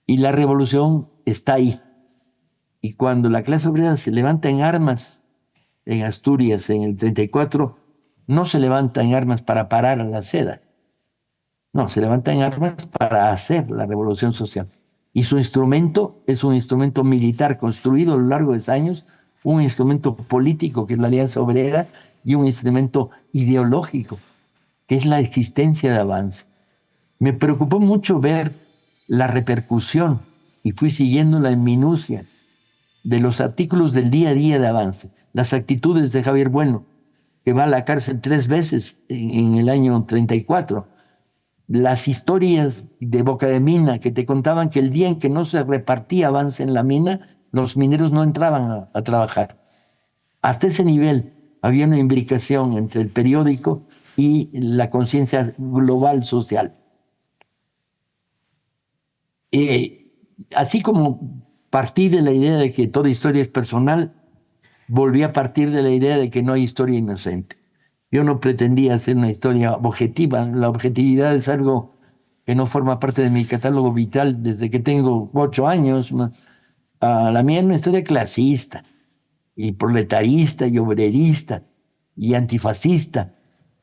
Y la revolución está ahí. Y cuando la clase obrera se levanta en armas en Asturias en el 34, no se levanta en armas para parar a la seda, no, se levanta en armas para hacer la revolución social. Y su instrumento es un instrumento militar construido a lo largo de años, un instrumento político, que es la Alianza Obrera, y un instrumento ideológico, que es la existencia de Avance. Me preocupó mucho ver la repercusión, y fui siguiéndola en minucia, de los artículos del día a día de Avance, las actitudes de Javier Bueno, que va a la cárcel 3 veces en el año 34, las historias de Boca de Mina que te contaban que el día en que no se repartía Avance en la mina, los mineros no entraban a trabajar. Hasta ese nivel había una imbricación entre el periódico y la conciencia global social. Así como partí de la idea de que toda historia es personal, volví a partir de la idea de que no hay historia inocente. Yo no pretendía hacer una historia objetiva. La objetividad es algo que no forma parte de mi catálogo vital desde que tengo 8 años. La mía es una historia clasista, y proletarista, y obrerista, y antifascista,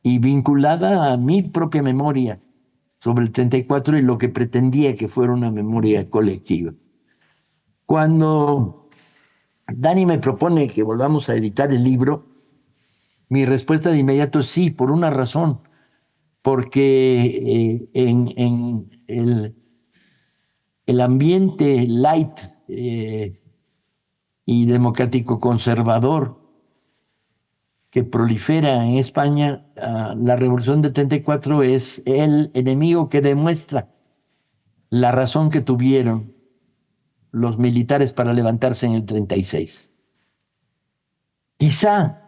y vinculada a mi propia memoria sobre el 34 y lo que pretendía que fuera una memoria colectiva. Cuando Dani me propone que volvamos a editar el libro, mi respuesta de inmediato es sí, por una razón, porque en el ambiente light y democrático conservador que prolifera en España, la Revolución de 34 es el enemigo que demuestra la razón que tuvieron los militares para levantarse en el 36. Quizá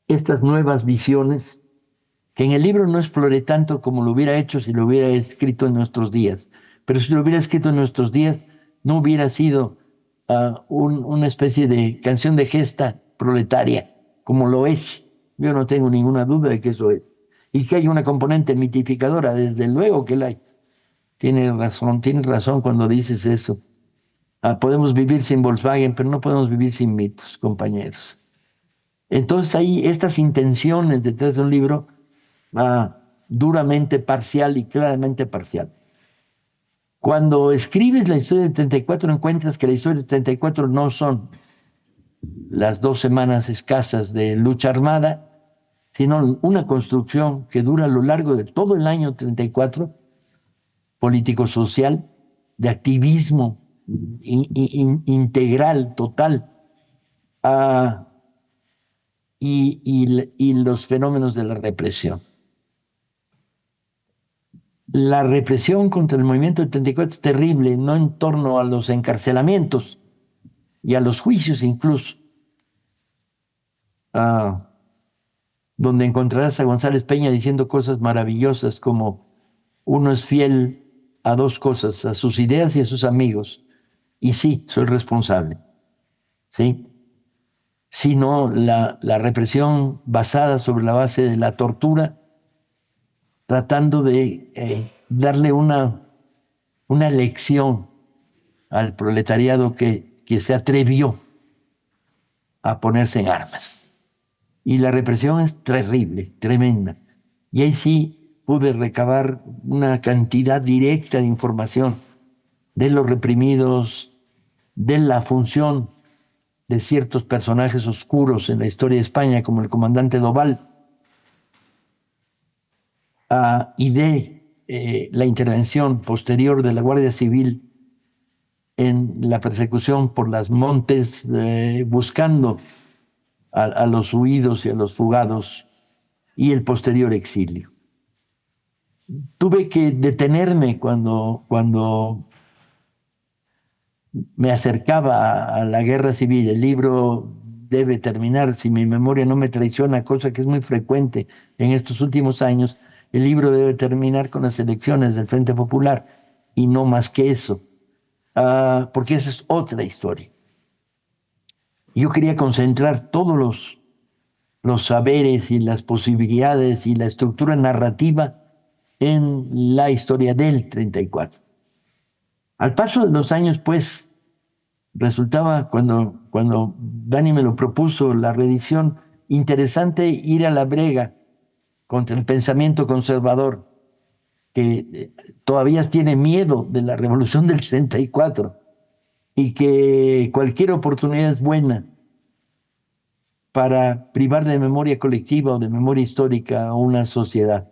estas nuevas visiones, que en el libro no exploré tanto como lo hubiera hecho si lo hubiera escrito en nuestros días, pero si lo hubiera escrito en nuestros días, no hubiera sido una especie de canción de gesta proletaria, como lo es. Yo no tengo ninguna duda de que eso es. Y que hay una componente mitificadora, desde luego que la hay. Tienes razón cuando dices eso. Podemos vivir sin Volkswagen, pero no podemos vivir sin mitos, compañeros. Entonces hay estas intenciones detrás de un libro duramente parcial y claramente parcial. Cuando escribes la historia del 34, encuentras que la historia del 34 no son las 2 semanas escasas de lucha armada, sino una construcción que dura a lo largo de todo el año 34, político-social, de activismo integral, total, y los fenómenos de la represión. La represión contra el movimiento del 34 es terrible, no en torno a los encarcelamientos y a los juicios incluso, donde encontrarás a González Peña diciendo cosas maravillosas como uno es fiel a 2 cosas, a sus ideas y a sus amigos, y sí, soy responsable, ¿sí? Sino la represión basada sobre la base de la tortura, tratando de darle una lección al proletariado que se atrevió a ponerse en armas. Y la represión es terrible, tremenda. Y ahí sí pude recabar una cantidad directa de información de los reprimidos, de la función de ciertos personajes oscuros en la historia de España, como el comandante Doval, y de la intervención posterior de la Guardia Civil en la persecución por las montes, buscando a los huidos y a los fugados, y el posterior exilio. Tuve que detenerme cuando me acercaba a la guerra civil. El libro debe terminar, si mi memoria no me traiciona, cosa que es muy frecuente en estos últimos años, el libro debe terminar con las elecciones del Frente Popular, y no más que eso, porque esa es otra historia. Yo quería concentrar todos los saberes y las posibilidades y la estructura narrativa en la historia del 34. Al paso de los años, pues, resultaba, cuando Dani me lo propuso, la reedición, interesante ir a la brega contra el pensamiento conservador, que todavía tiene miedo de la revolución del 34 y que cualquier oportunidad es buena para privar de memoria colectiva o de memoria histórica a una sociedad.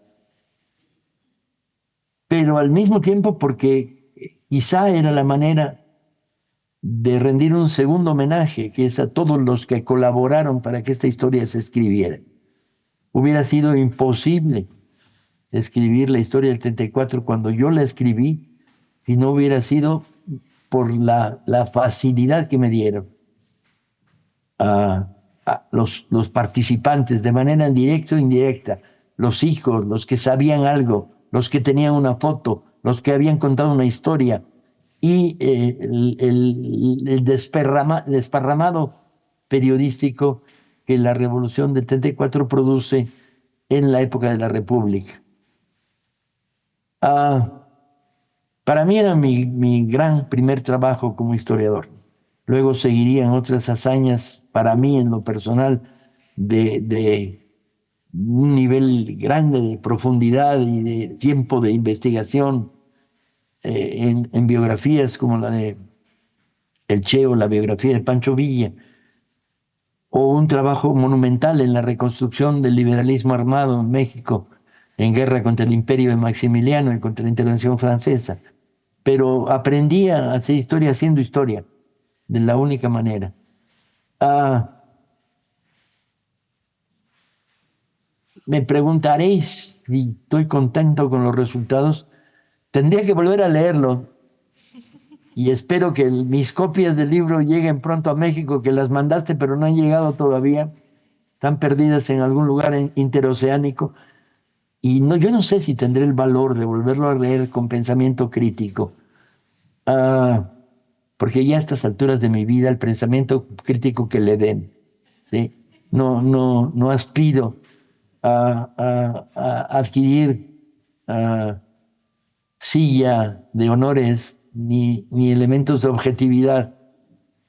Pero al mismo tiempo porque quizá era la manera de rendir un segundo homenaje, que es a todos los que colaboraron para que esta historia se escribiera. Hubiera sido imposible escribir la historia del 34 cuando yo la escribí si no hubiera sido por la facilidad que me dieron a los participantes de manera directa o indirecta, los hijos, los que sabían algo, los que tenían una foto, los que habían contado una historia, y el desparramado periodístico que la Revolución del 34 produce en la época de la República. Para mí era mi gran primer trabajo como historiador. Luego seguirían otras hazañas para mí en lo personal de un nivel grande de profundidad y de tiempo de investigación en biografías como la de El Che o la biografía de Pancho Villa, o un trabajo monumental en la reconstrucción del liberalismo armado en México en guerra contra el imperio de Maximiliano y contra la intervención francesa. Pero aprendí a hacer historia haciendo historia, de la única manera. Me preguntaréis si estoy contento con los resultados. Tendría que volver a leerlo y espero que mis copias del libro lleguen pronto a México, que las mandaste pero no han llegado todavía. Están perdidas en algún lugar interoceánico. Y yo no sé si tendré el valor de volverlo a leer con pensamiento crítico. Porque ya a estas alturas de mi vida, el pensamiento crítico que le den, ¿sí? No aspiro a adquirir silla de honores ni elementos de objetividad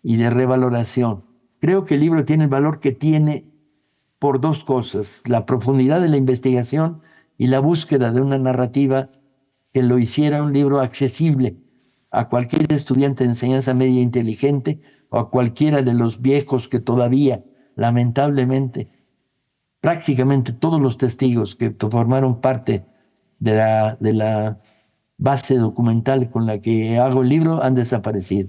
y de revaloración. Creo que el libro tiene el valor que tiene por dos cosas: la profundidad de la investigación y la búsqueda de una narrativa que lo hiciera un libro accesible a cualquier estudiante de enseñanza media inteligente o a cualquiera de los viejos que todavía, lamentablemente, prácticamente todos los testigos que formaron parte de la base documental con la que hago el libro han desaparecido.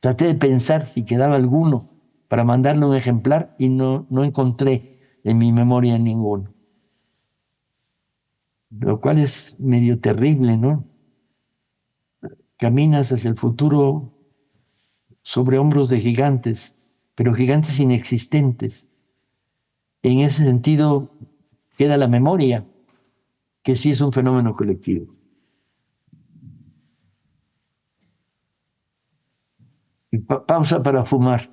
Traté de pensar si quedaba alguno para mandarle un ejemplar y no encontré en mi memoria ninguno. Lo cual es medio terrible, ¿no? Caminas hacia el futuro sobre hombros de gigantes, pero gigantes inexistentes. En ese sentido, queda la memoria, que sí es un fenómeno colectivo. Y pausa para fumar.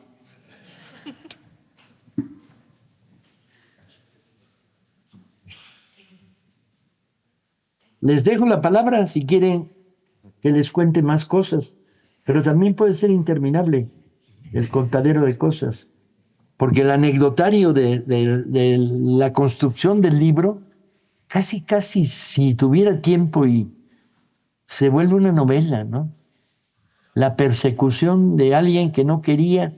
Les dejo la palabra si quieren que les cuente más cosas, pero también puede ser interminable el contadero de cosas, porque el anecdotario de la construcción del libro, casi si tuviera tiempo y se vuelve una novela, ¿no? La persecución de alguien que no quería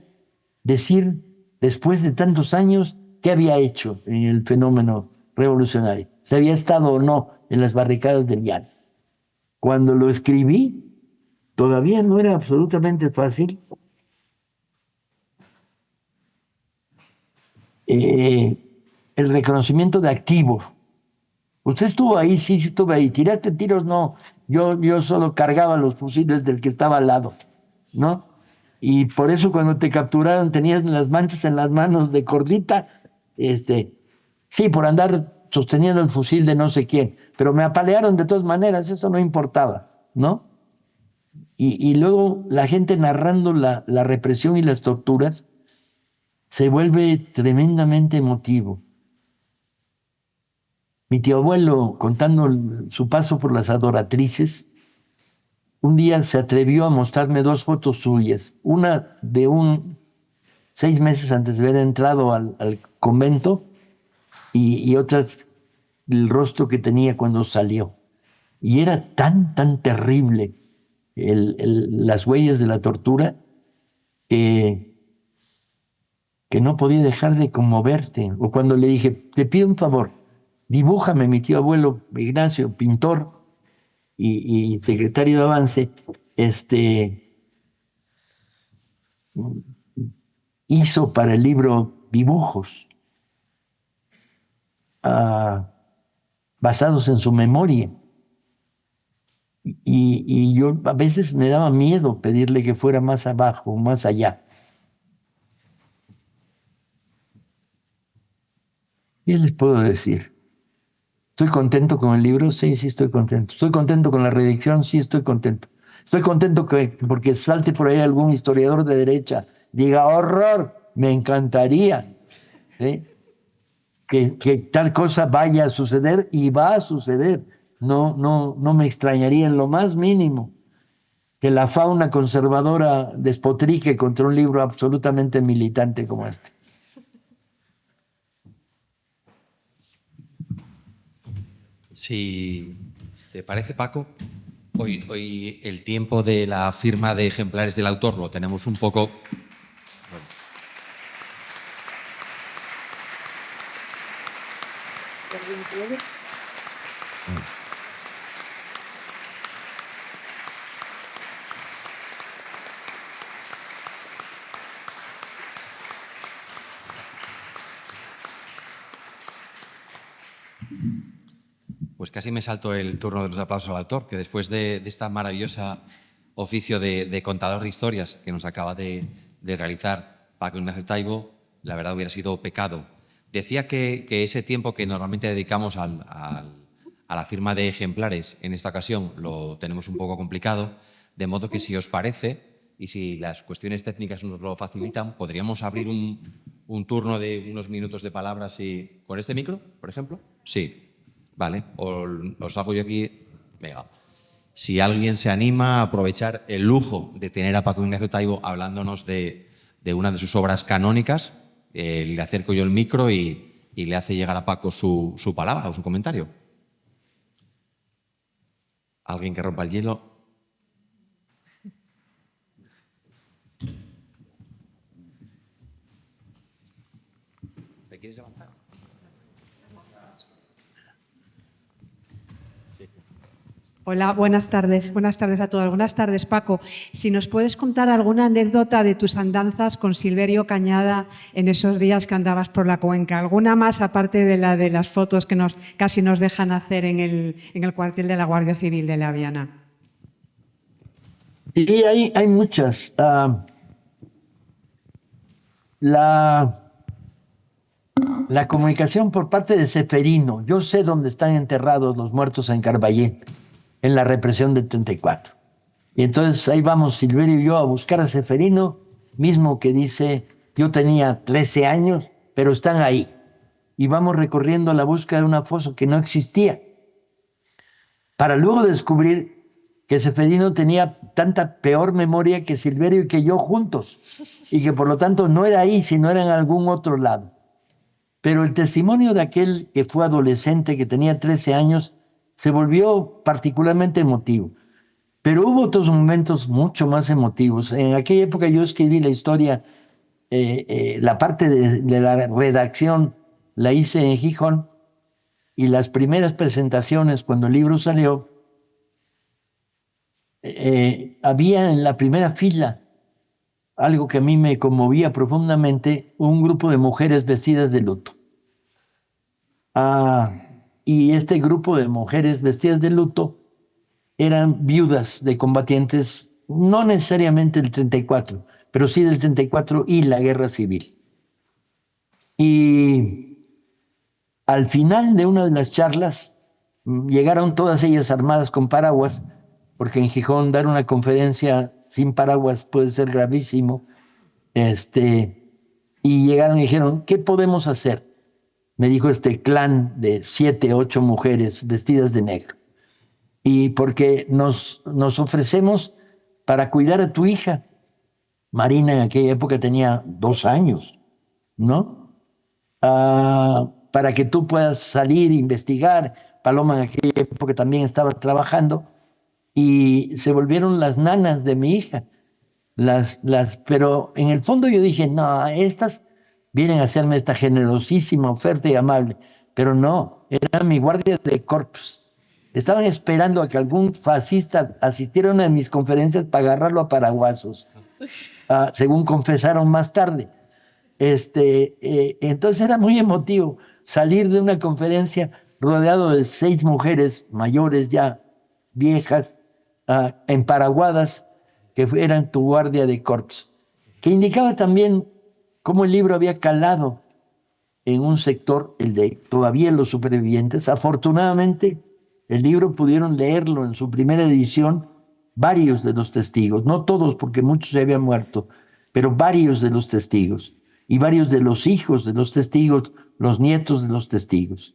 decir después de tantos años qué había hecho en el fenómeno revolucionario, si había estado o no en las barricadas del Llano. Cuando lo escribí, todavía no era absolutamente fácil el reconocimiento de activos. Usted estuvo ahí, sí estuve ahí. ¿Tiraste tiros? No. Yo solo cargaba los fusiles del que estaba al lado, ¿no? Y por eso cuando te capturaron tenías las manchas en las manos de cordita, sí, por andar sosteniendo el fusil de no sé quién, pero me apalearon de todas maneras, eso no importaba, ¿no? Y luego la gente narrando la represión y las torturas se vuelve tremendamente emotivo. Mi tío abuelo, contando su paso por las adoratrices, un día se atrevió a mostrarme 2 fotos suyas, una de 6 meses antes de haber entrado al convento y otra el rostro que tenía cuando salió. Y era tan terrible las huellas de la tortura que no podía dejar de conmoverte. O cuando le dije, te pido un favor, dibújame, mi tío abuelo Ignacio, pintor y secretario de Avance, hizo para el libro dibujos basados en su memoria. Y yo a veces me daba miedo pedirle que fuera más abajo, más allá. ¿Qué les puedo decir? ¿Estoy contento con el libro? Sí, estoy contento. ¿Estoy contento con la redacción? Sí, estoy contento. Estoy contento porque salte por ahí algún historiador de derecha, diga, horror, me encantaría, ¿sí? que tal cosa vaya a suceder y va a suceder. No me extrañaría en lo más mínimo que la fauna conservadora despotrique contra un libro absolutamente militante como este. Si te parece, Paco, hoy el tiempo de la firma de ejemplares del autor lo tenemos un poco... Bueno. Pues casi me salto el turno de los aplausos al autor, que después de esta maravillosa oficio de contador de historias que nos acaba de realizar Paco Ignacio Taibo, la verdad hubiera sido pecado. Decía que ese tiempo que normalmente dedicamos a la firma de ejemplares, en esta ocasión lo tenemos un poco complicado, de modo que si os parece, y si las cuestiones técnicas nos lo facilitan, podríamos abrir un turno de unos minutos de palabras con este micro, por ejemplo. Sí. Vale, os hago yo aquí. Venga. Si alguien se anima a aprovechar el lujo de tener a Paco Ignacio Taibo hablándonos de una de sus obras canónicas, le acerco yo el micro y le hace llegar a Paco su palabra o su comentario. ¿Alguien que rompa el hielo? ¿Le quieres levantar? Hola, buenas tardes a todos. Buenas tardes, Paco. Si nos puedes contar alguna anécdota de tus andanzas con Silverio Cañada en esos días que andabas por la cuenca. ¿Alguna más aparte de la de las fotos que casi nos dejan hacer en el cuartel de la Guardia Civil de La Viana? Sí, hay muchas. La comunicación por parte de Ceferino. Yo sé dónde están enterrados los muertos en Carballén, en la represión del 34. Y entonces ahí vamos Silverio y yo a buscar a Ceferino, mismo que dice, yo tenía 13 años, pero están ahí. Y vamos recorriendo la búsqueda de una fosa que no existía, para luego descubrir que Ceferino tenía tanta peor memoria que Silverio y que yo juntos, y que por lo tanto no era ahí, sino era en algún otro lado. Pero el testimonio de aquel que fue adolescente, que tenía 13 años, se volvió particularmente emotivo. Pero hubo otros momentos mucho más emotivos. En aquella época yo escribí la historia, la parte de la redacción la hice en Gijón, y las primeras presentaciones, cuando el libro salió, había en la primera fila, algo que a mí me conmovía profundamente, un grupo de mujeres vestidas de luto. Y este grupo de mujeres vestidas de luto eran viudas de combatientes, no necesariamente del 34, pero sí del 34 y la guerra civil. Y al final de una de las charlas, llegaron todas ellas armadas con paraguas, porque en Gijón dar una conferencia sin paraguas puede ser gravísimo. Y llegaron y dijeron, ¿qué podemos hacer? Me dijo este clan de 7, 8 mujeres vestidas de negro. y porque nos ofrecemos para cuidar a tu hija. Marina en aquella época tenía 2 años, ¿no? Para que tú puedas salir, investigar. Paloma en aquella época también estaba trabajando y se volvieron las nanas de mi hija. Pero en el fondo yo dije, no, estas vienen a hacerme esta generosísima oferta y amable, pero no, era mi guardia de corps. Estaban esperando a que algún fascista asistiera a una de mis conferencias para agarrarlo a paraguazos, según confesaron más tarde. Entonces era muy emotivo salir de una conferencia rodeado de 6 mujeres mayores ya, viejas, emparaguadas, que eran tu guardia de corps, que indicaba también cómo el libro había calado en un sector, el de todavía los supervivientes. Afortunadamente, el libro pudieron leerlo en su primera edición varios de los testigos, no todos porque muchos se habían muerto, pero varios de los testigos y varios de los hijos de los testigos, los nietos de los testigos.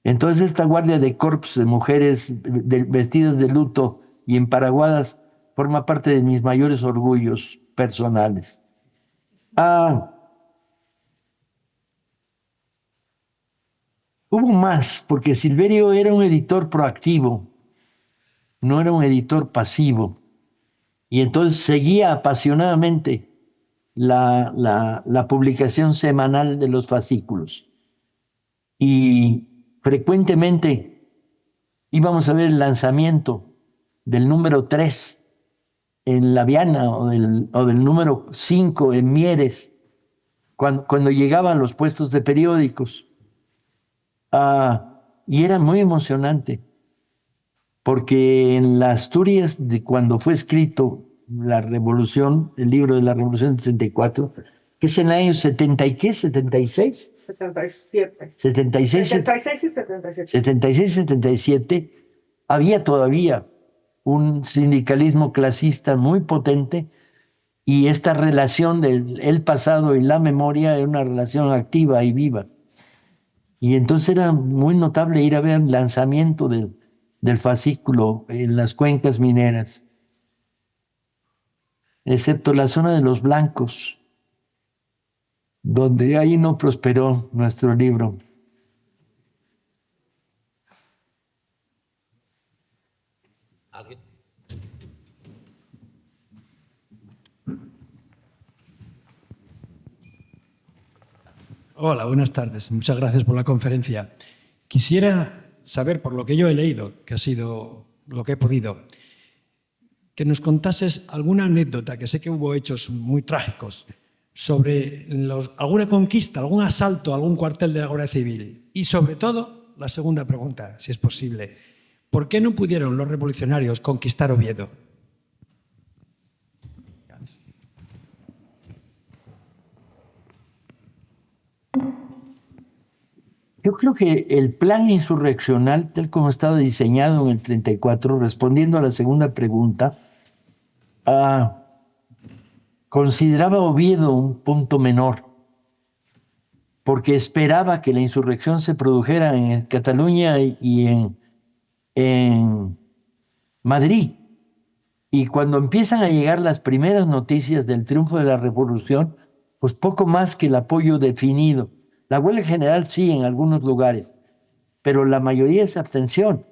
Entonces esta guardia de corps de mujeres vestidas de luto y emparaguadas forma parte de mis mayores orgullos personales. Hubo más, porque Silverio era un editor proactivo, no era un editor pasivo, y entonces seguía apasionadamente la publicación semanal de los fascículos. Y frecuentemente íbamos a ver el lanzamiento del número 3 en La Viana o del número 5 en Mieres, cuando llegaban los puestos de periódicos. Y era muy emocionante, porque en la Asturias, de cuando fue escrito la Revolución, el libro de la Revolución del 64, que es en el año 70 y qué, 76, 77. 76, 76 y 77. 76, 77, había todavía un sindicalismo clasista muy potente, y esta relación del pasado y la memoria era una relación activa y viva. Y entonces era muy notable ir a ver el lanzamiento del fascículo en las cuencas mineras, excepto la zona de los blancos, donde ahí no prosperó nuestro libro. ¿Alguien? Hola, buenas tardes. Muchas gracias por la conferencia. Quisiera saber, por lo que yo he leído, que ha sido lo que he podido, que nos contases alguna anécdota, que sé que hubo hechos muy trágicos, sobre alguna conquista, algún asalto a algún cuartel de la Guardia Civil. Y sobre todo, la segunda pregunta, si es posible, ¿por qué no pudieron los revolucionarios conquistar Oviedo? Yo creo que el plan insurreccional, tal como estaba diseñado en el 34, respondiendo a la segunda pregunta, consideraba Oviedo un punto menor, porque esperaba que la insurrección se produjera en Cataluña y en Madrid. Y cuando empiezan a llegar las primeras noticias del triunfo de la revolución, pues poco más que el apoyo definido. La huelga general sí en algunos lugares, pero la mayoría es abstención.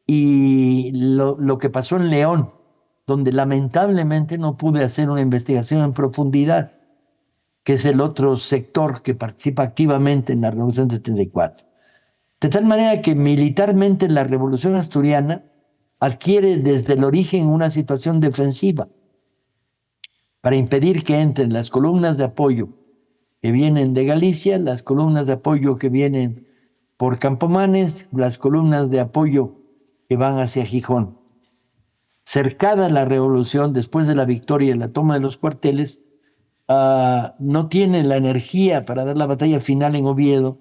Y lo que pasó en León, donde lamentablemente no pude hacer una investigación en profundidad, que es el otro sector que participa activamente en la Revolución del 34. De tal manera que militarmente la Revolución Asturiana adquiere desde el origen una situación defensiva para impedir que entren las columnas de apoyo que vienen de Galicia, las columnas de apoyo que vienen por Campomanes, las columnas de apoyo que van hacia Gijón. Cercada la revolución, después de la victoria y la toma de los cuarteles, no tiene la energía para dar la batalla final en Oviedo,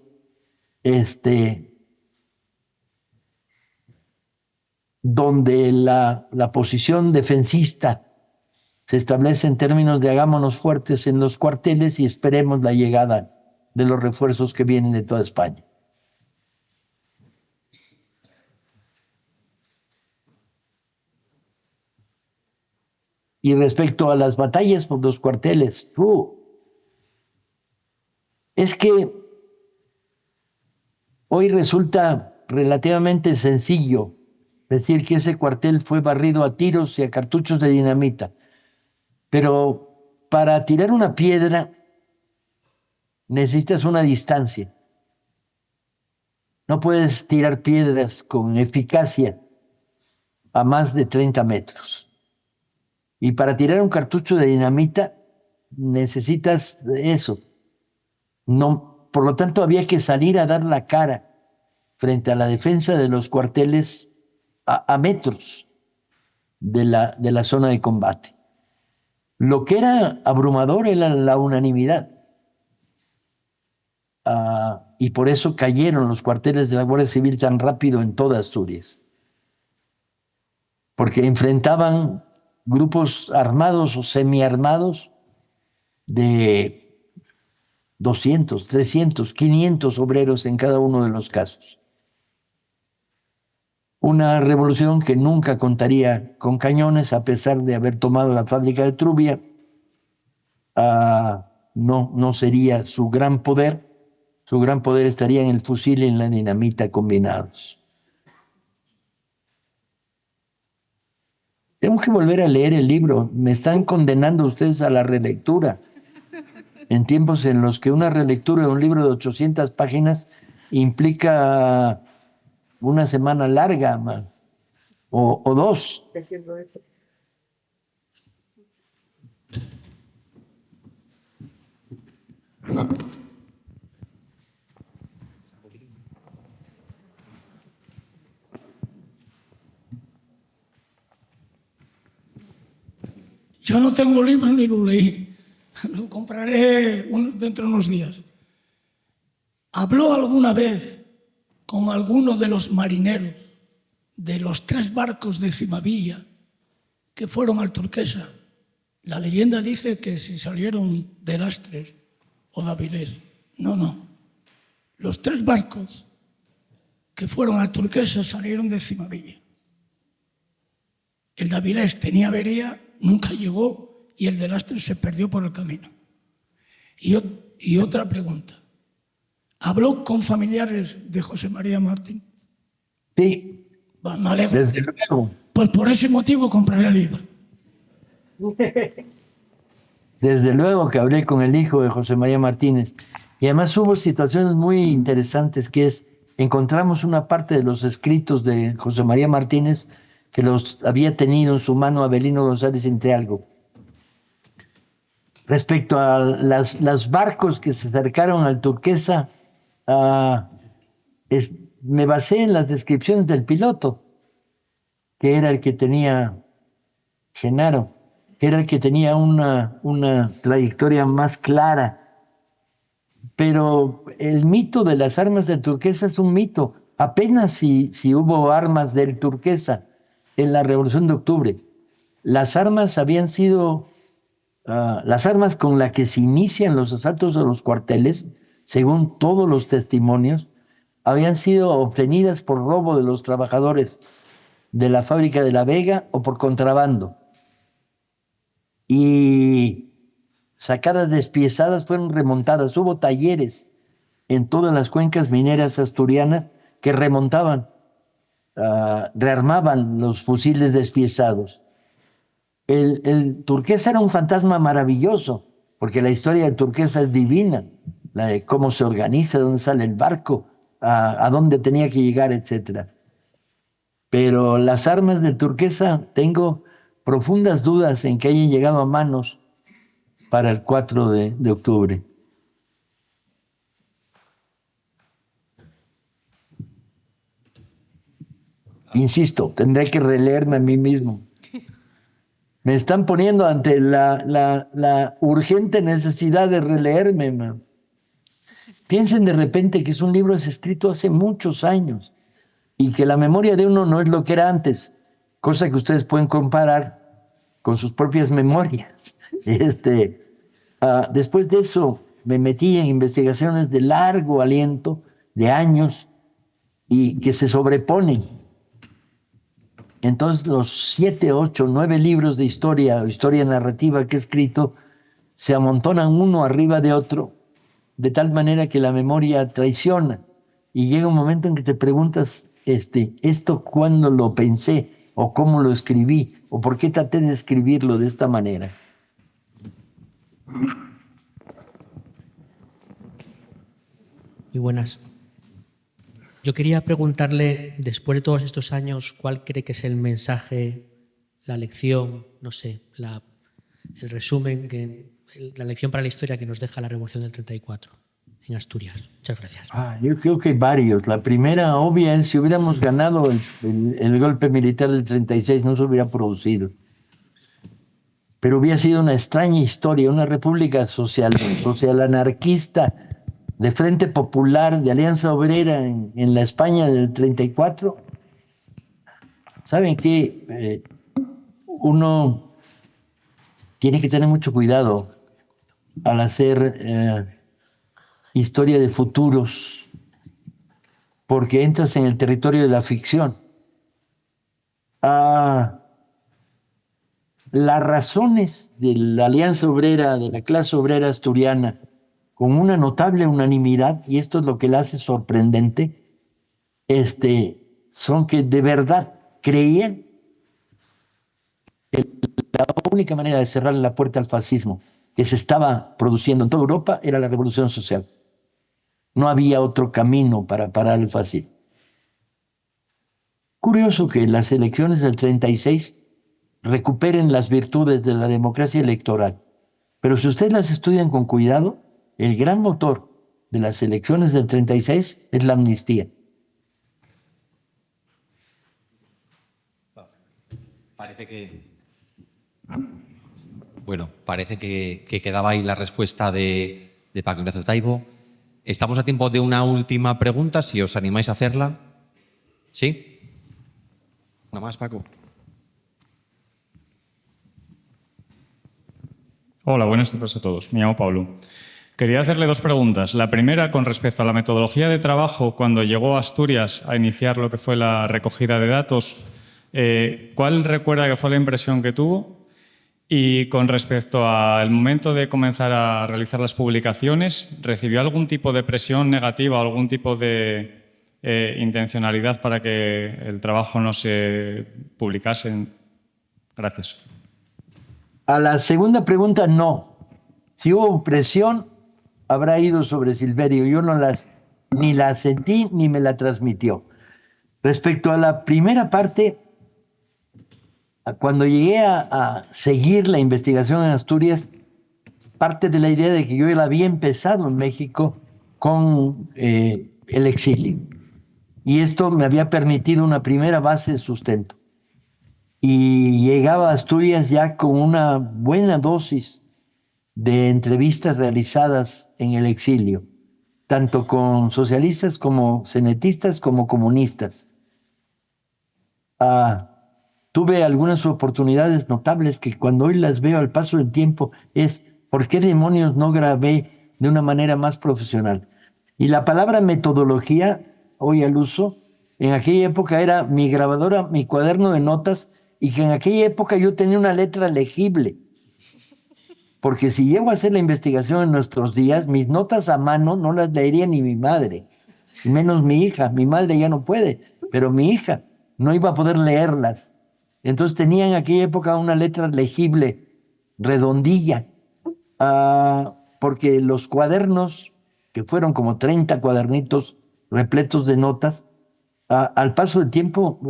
donde la posición defensista se establece en términos de hagámonos fuertes en los cuarteles y esperemos la llegada de los refuerzos que vienen de toda España. Y respecto a las batallas por los cuarteles, es que hoy resulta relativamente sencillo decir que ese cuartel fue barrido a tiros y a cartuchos de dinamita. Pero para tirar una piedra necesitas una distancia. No puedes tirar piedras con eficacia a más de 30 metros. Y para tirar un cartucho de dinamita necesitas eso. No, por lo tanto, había que salir a dar la cara frente a la defensa de los cuarteles a metros de la zona de combate. Lo que era abrumador era la unanimidad. Y por eso cayeron los cuarteles de la Guardia Civil tan rápido en toda Asturias. Porque enfrentaban grupos armados o semiarmados de 200, 300, 500 obreros en cada uno de los casos. Una revolución que nunca contaría con cañones, a pesar de haber tomado la fábrica de Trubia, no sería su gran poder. Su gran poder estaría en el fusil y en la dinamita combinados. Tengo que volver a leer el libro. Me están condenando ustedes a la relectura. En tiempos en los que una relectura de un libro de 800 páginas implica una semana larga o dos. Diciendo esto. Yo no tengo libro ni lo leí. Lo compraré dentro de unos días. ¿Habló alguna vez con alguno de los marineros de los 3 barcos de Cimavilla que fueron al Turquesa? La leyenda dice que si salieron de Lastres o de Avilés. No. Los 3 barcos que fueron al Turquesa salieron de Cimavilla. El de Avilés tenía avería, nunca llegó, y el de Lastres se perdió por el camino. Y otra pregunta. ¿Habló con familiares de José María Martín? Sí. Me alegro. Desde luego. Pues por ese motivo compraré el libro. Desde luego que hablé con el hijo de José María Martínez. Y además hubo situaciones muy interesantes, que es, encontramos una parte de los escritos de José María Martínez que los había tenido en su mano Avelino González Intrealgo. Respecto a los barcos que se acercaron al Turquesa, me basé en las descripciones del piloto, que era el que tenía, Genaro, que era el que tenía una trayectoria más clara. Pero el mito de las armas del Turquesa es un mito. Apenas si hubo armas del Turquesa en la Revolución de Octubre. Las armas habían sido, las armas con las que se inician los asaltos a los cuarteles, según todos los testimonios, habían sido obtenidas por robo de los trabajadores de la fábrica de La Vega o por contrabando. Y sacadas despiezadas fueron remontadas. Hubo talleres en todas las cuencas mineras asturianas que remontaban, rearmaban los fusiles despiezados. El Turquesa era un fantasma maravilloso, porque la historia del Turquesa es divina, la de cómo se organiza, dónde sale el barco, a dónde tenía que llegar, etc. Pero las armas del Turquesa, tengo profundas dudas en que hayan llegado a manos para el 4 de octubre. Insisto, tendré que releerme a mí mismo. Me están poniendo ante la urgente necesidad de releerme, man. Piensen de repente que es un libro escrito hace muchos años y que la memoria de uno no es lo que era antes, cosa que ustedes pueden comparar con sus propias memorias. Después de eso me metí en investigaciones de largo aliento, de años, y que se sobreponen Entonces los 7, 8, 9 libros de historia o historia narrativa que he escrito se amontonan uno arriba de otro, de tal manera que la memoria traiciona. Y llega un momento en que te preguntas, ¿esto cuándo lo pensé? ¿O cómo lo escribí? ¿O por qué traté de escribirlo de esta manera? Muy buenas. Yo quería preguntarle, después de todos estos años, ¿cuál cree que es el mensaje, la lección, no sé, el resumen, la lección para la historia que nos deja la Revolución del 34 en Asturias? Muchas gracias. Yo creo que varios. La primera, obvia, es si hubiéramos ganado el golpe militar del 36, no se hubiera producido. Pero hubiera sido una extraña historia, una república social anarquista, de Frente Popular, de Alianza Obrera en la España del 34. ¿Saben qué? Uno tiene que tener mucho cuidado al hacer historia de futuros, porque entras en el territorio de la ficción. Las razones de la Alianza Obrera, de la clase obrera asturiana, con una notable unanimidad, y esto es lo que la hace sorprendente, son que de verdad creían que la única manera de cerrar la puerta al fascismo que se estaba produciendo en toda Europa era la revolución social. No había otro camino para parar el fascismo. Curioso que las elecciones del 36 recuperen las virtudes de la democracia electoral, pero si ustedes las estudian con cuidado, el gran motor de las elecciones del 36 es la amnistía. Parece que quedaba ahí la respuesta de Paco Ignacio Taibo. Estamos a tiempo de una última pregunta, si os animáis a hacerla. ¿Sí? Una más, Paco. Hola, buenas tardes a todos. Me llamo Pablo. Quería hacerle dos preguntas. La primera, con respecto a la metodología de trabajo cuando llegó a Asturias a iniciar lo que fue la recogida de datos, ¿cuál recuerda que fue la impresión que tuvo? Y con respecto al momento de comenzar a realizar las publicaciones, ¿recibió algún tipo de presión negativa o algún tipo de intencionalidad para que el trabajo no se publicase? Gracias. A la segunda pregunta, no. Si hubo presión, habrá ido sobre Silverio. Yo ni la sentí ni me la transmitió. Respecto a la primera parte, cuando llegué a seguir la investigación en Asturias, parte de la idea de que yo la había empezado en México con el exilio. Y esto me había permitido una primera base de sustento. Y llegaba a Asturias ya con una buena dosis de entrevistas realizadas en el exilio, tanto con socialistas como cenetistas como comunistas. Tuve algunas oportunidades notables que cuando hoy las veo al paso del tiempo es ¿por qué demonios no grabé de una manera más profesional? Y la palabra metodología, hoy al uso, en aquella época era mi grabadora, mi cuaderno de notas, y que en aquella época yo tenía una letra legible. Porque si llego a hacer la investigación en nuestros días, mis notas a mano no las leería ni mi madre, y menos mi hija. Mi madre ya no puede, pero mi hija no iba a poder leerlas. Entonces tenía en aquella época una letra legible, redondilla, porque los cuadernos, que fueron como 30 cuadernitos repletos de notas, al paso del tiempo,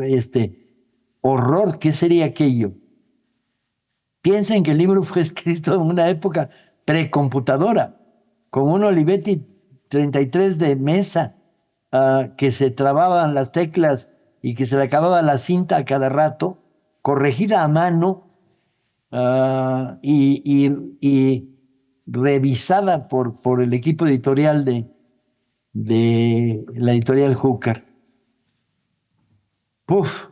horror, ¿qué sería aquello? Piensen que el libro fue escrito en una época precomputadora, con un Olivetti 33 de mesa, que se trababan las teclas y que se le acababa la cinta a cada rato, corregida a mano y revisada por el equipo editorial de la editorial Júcar. ¡Puf!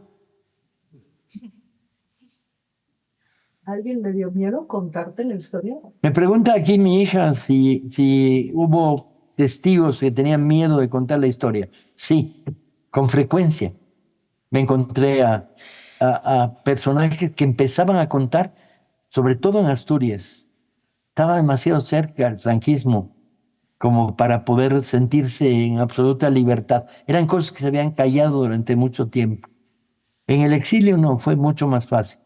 ¿Alguien le dio miedo contarte la historia? Me pregunta aquí mi hija si hubo testigos que tenían miedo de contar la historia. Sí, con frecuencia. Me encontré a a personajes que empezaban a contar, sobre todo en Asturias. Estaba demasiado cerca al franquismo como para poder sentirse en absoluta libertad. Eran cosas que se habían callado durante mucho tiempo. En el exilio no, fue mucho más fácil.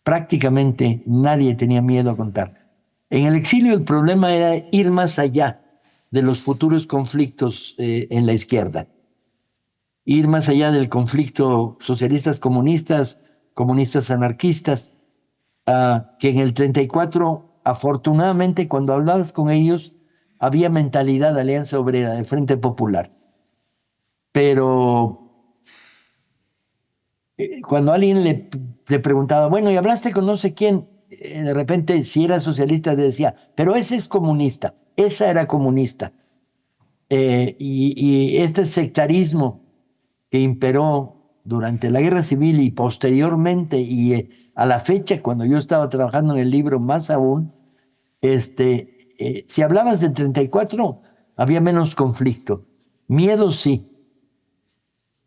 Prácticamente nadie tenía miedo a contar. En el exilio el problema era ir más allá de los futuros conflictos en la izquierda. Ir más allá del conflicto socialistas-comunistas, comunistas-anarquistas, que en el 34, afortunadamente, cuando hablabas con ellos, había mentalidad de Alianza Obrera, de Frente Popular. Pero cuando alguien le preguntaba, bueno, ¿y hablaste con no sé quién? De repente, si era socialista, le decía, pero ese es comunista, esa era comunista. Y este sectarismo que imperó durante la Guerra Civil y posteriormente, y a la fecha, cuando yo estaba trabajando en el libro, más aún, si hablabas del 34, había menos conflicto. Miedo sí.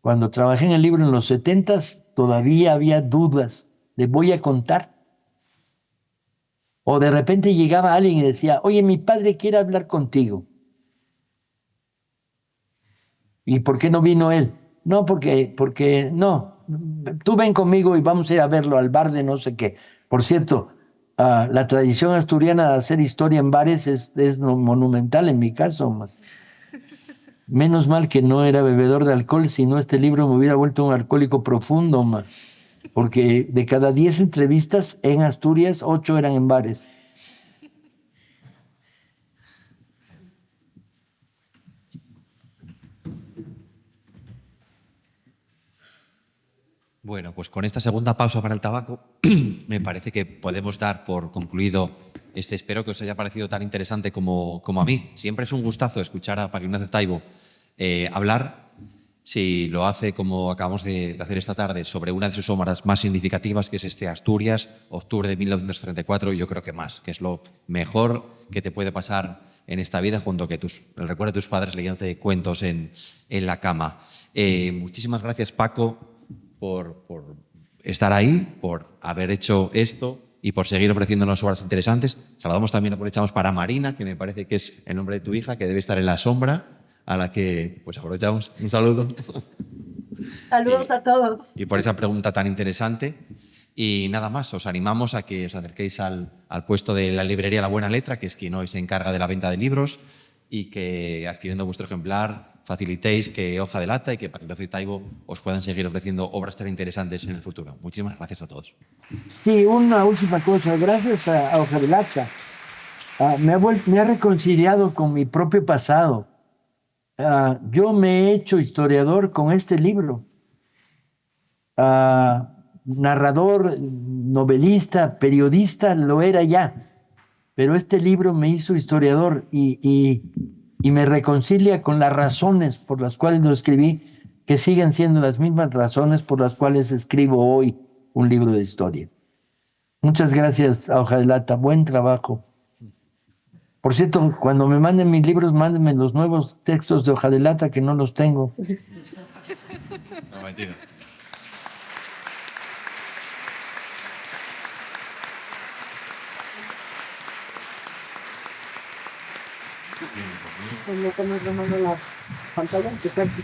Cuando trabajé en el libro en los 70s, todavía había dudas de voy a contar. O de repente llegaba alguien y decía, oye, mi padre quiere hablar contigo. ¿Y por qué no vino él? No, porque no. Tú ven conmigo y vamos a ir a verlo al bar de no sé qué. Por cierto, la tradición asturiana de hacer historia en bares es monumental en mi caso. Menos mal que no era bebedor de alcohol, si no este libro me hubiera vuelto un alcohólico profundo, porque de cada 10 entrevistas en Asturias, 8 eran en bares. Bueno, pues con esta segunda pausa para el tabaco, me parece que podemos dar por concluido espero que os haya parecido tan interesante como a mí. Siempre es un gustazo escuchar a Paco Ignacio Taibo hablar, si lo hace como acabamos de hacer esta tarde, sobre una de sus obras más significativas, que es Asturias, octubre de 1934, y yo creo que más, que es lo mejor que te puede pasar en esta vida, junto que el recuerdo de tus padres leyéndote cuentos en la cama. Muchísimas gracias, Paco, por estar ahí, por haber hecho esto y por seguir ofreciéndonos obras interesantes. Saludamos también, aprovechamos para Marina, que me parece que es el nombre de tu hija, que debe estar en la sombra, a la que pues aprovechamos. Un saludo. Saludos a todos. Y por esa pregunta tan interesante. Y nada más, os animamos a que os acerquéis al puesto de la librería La Buena Letra, que es quien hoy se encarga de la venta de libros, y que adquiriendo vuestro ejemplar facilitéis que Hoja de Lata y que Paco Ignacio Taibo os puedan seguir ofreciendo obras tan interesantes en el futuro. Muchísimas gracias a todos. Sí, una última cosa. Gracias a Hoja de Lata. Me ha reconciliado con mi propio pasado. Yo me he hecho historiador con este libro. Narrador, novelista, periodista, lo era ya. Pero este libro me hizo historiador y me reconcilia con las razones por las cuales lo escribí, que siguen siendo las mismas razones por las cuales escribo hoy un libro de historia. Muchas gracias a Hoja de Lata. Buen trabajo. Por cierto, cuando me manden mis libros, mándenme los nuevos textos de Hoja de Lata, que no los tengo. No, mentira. Pues no te mando la pantalla, que está aquí.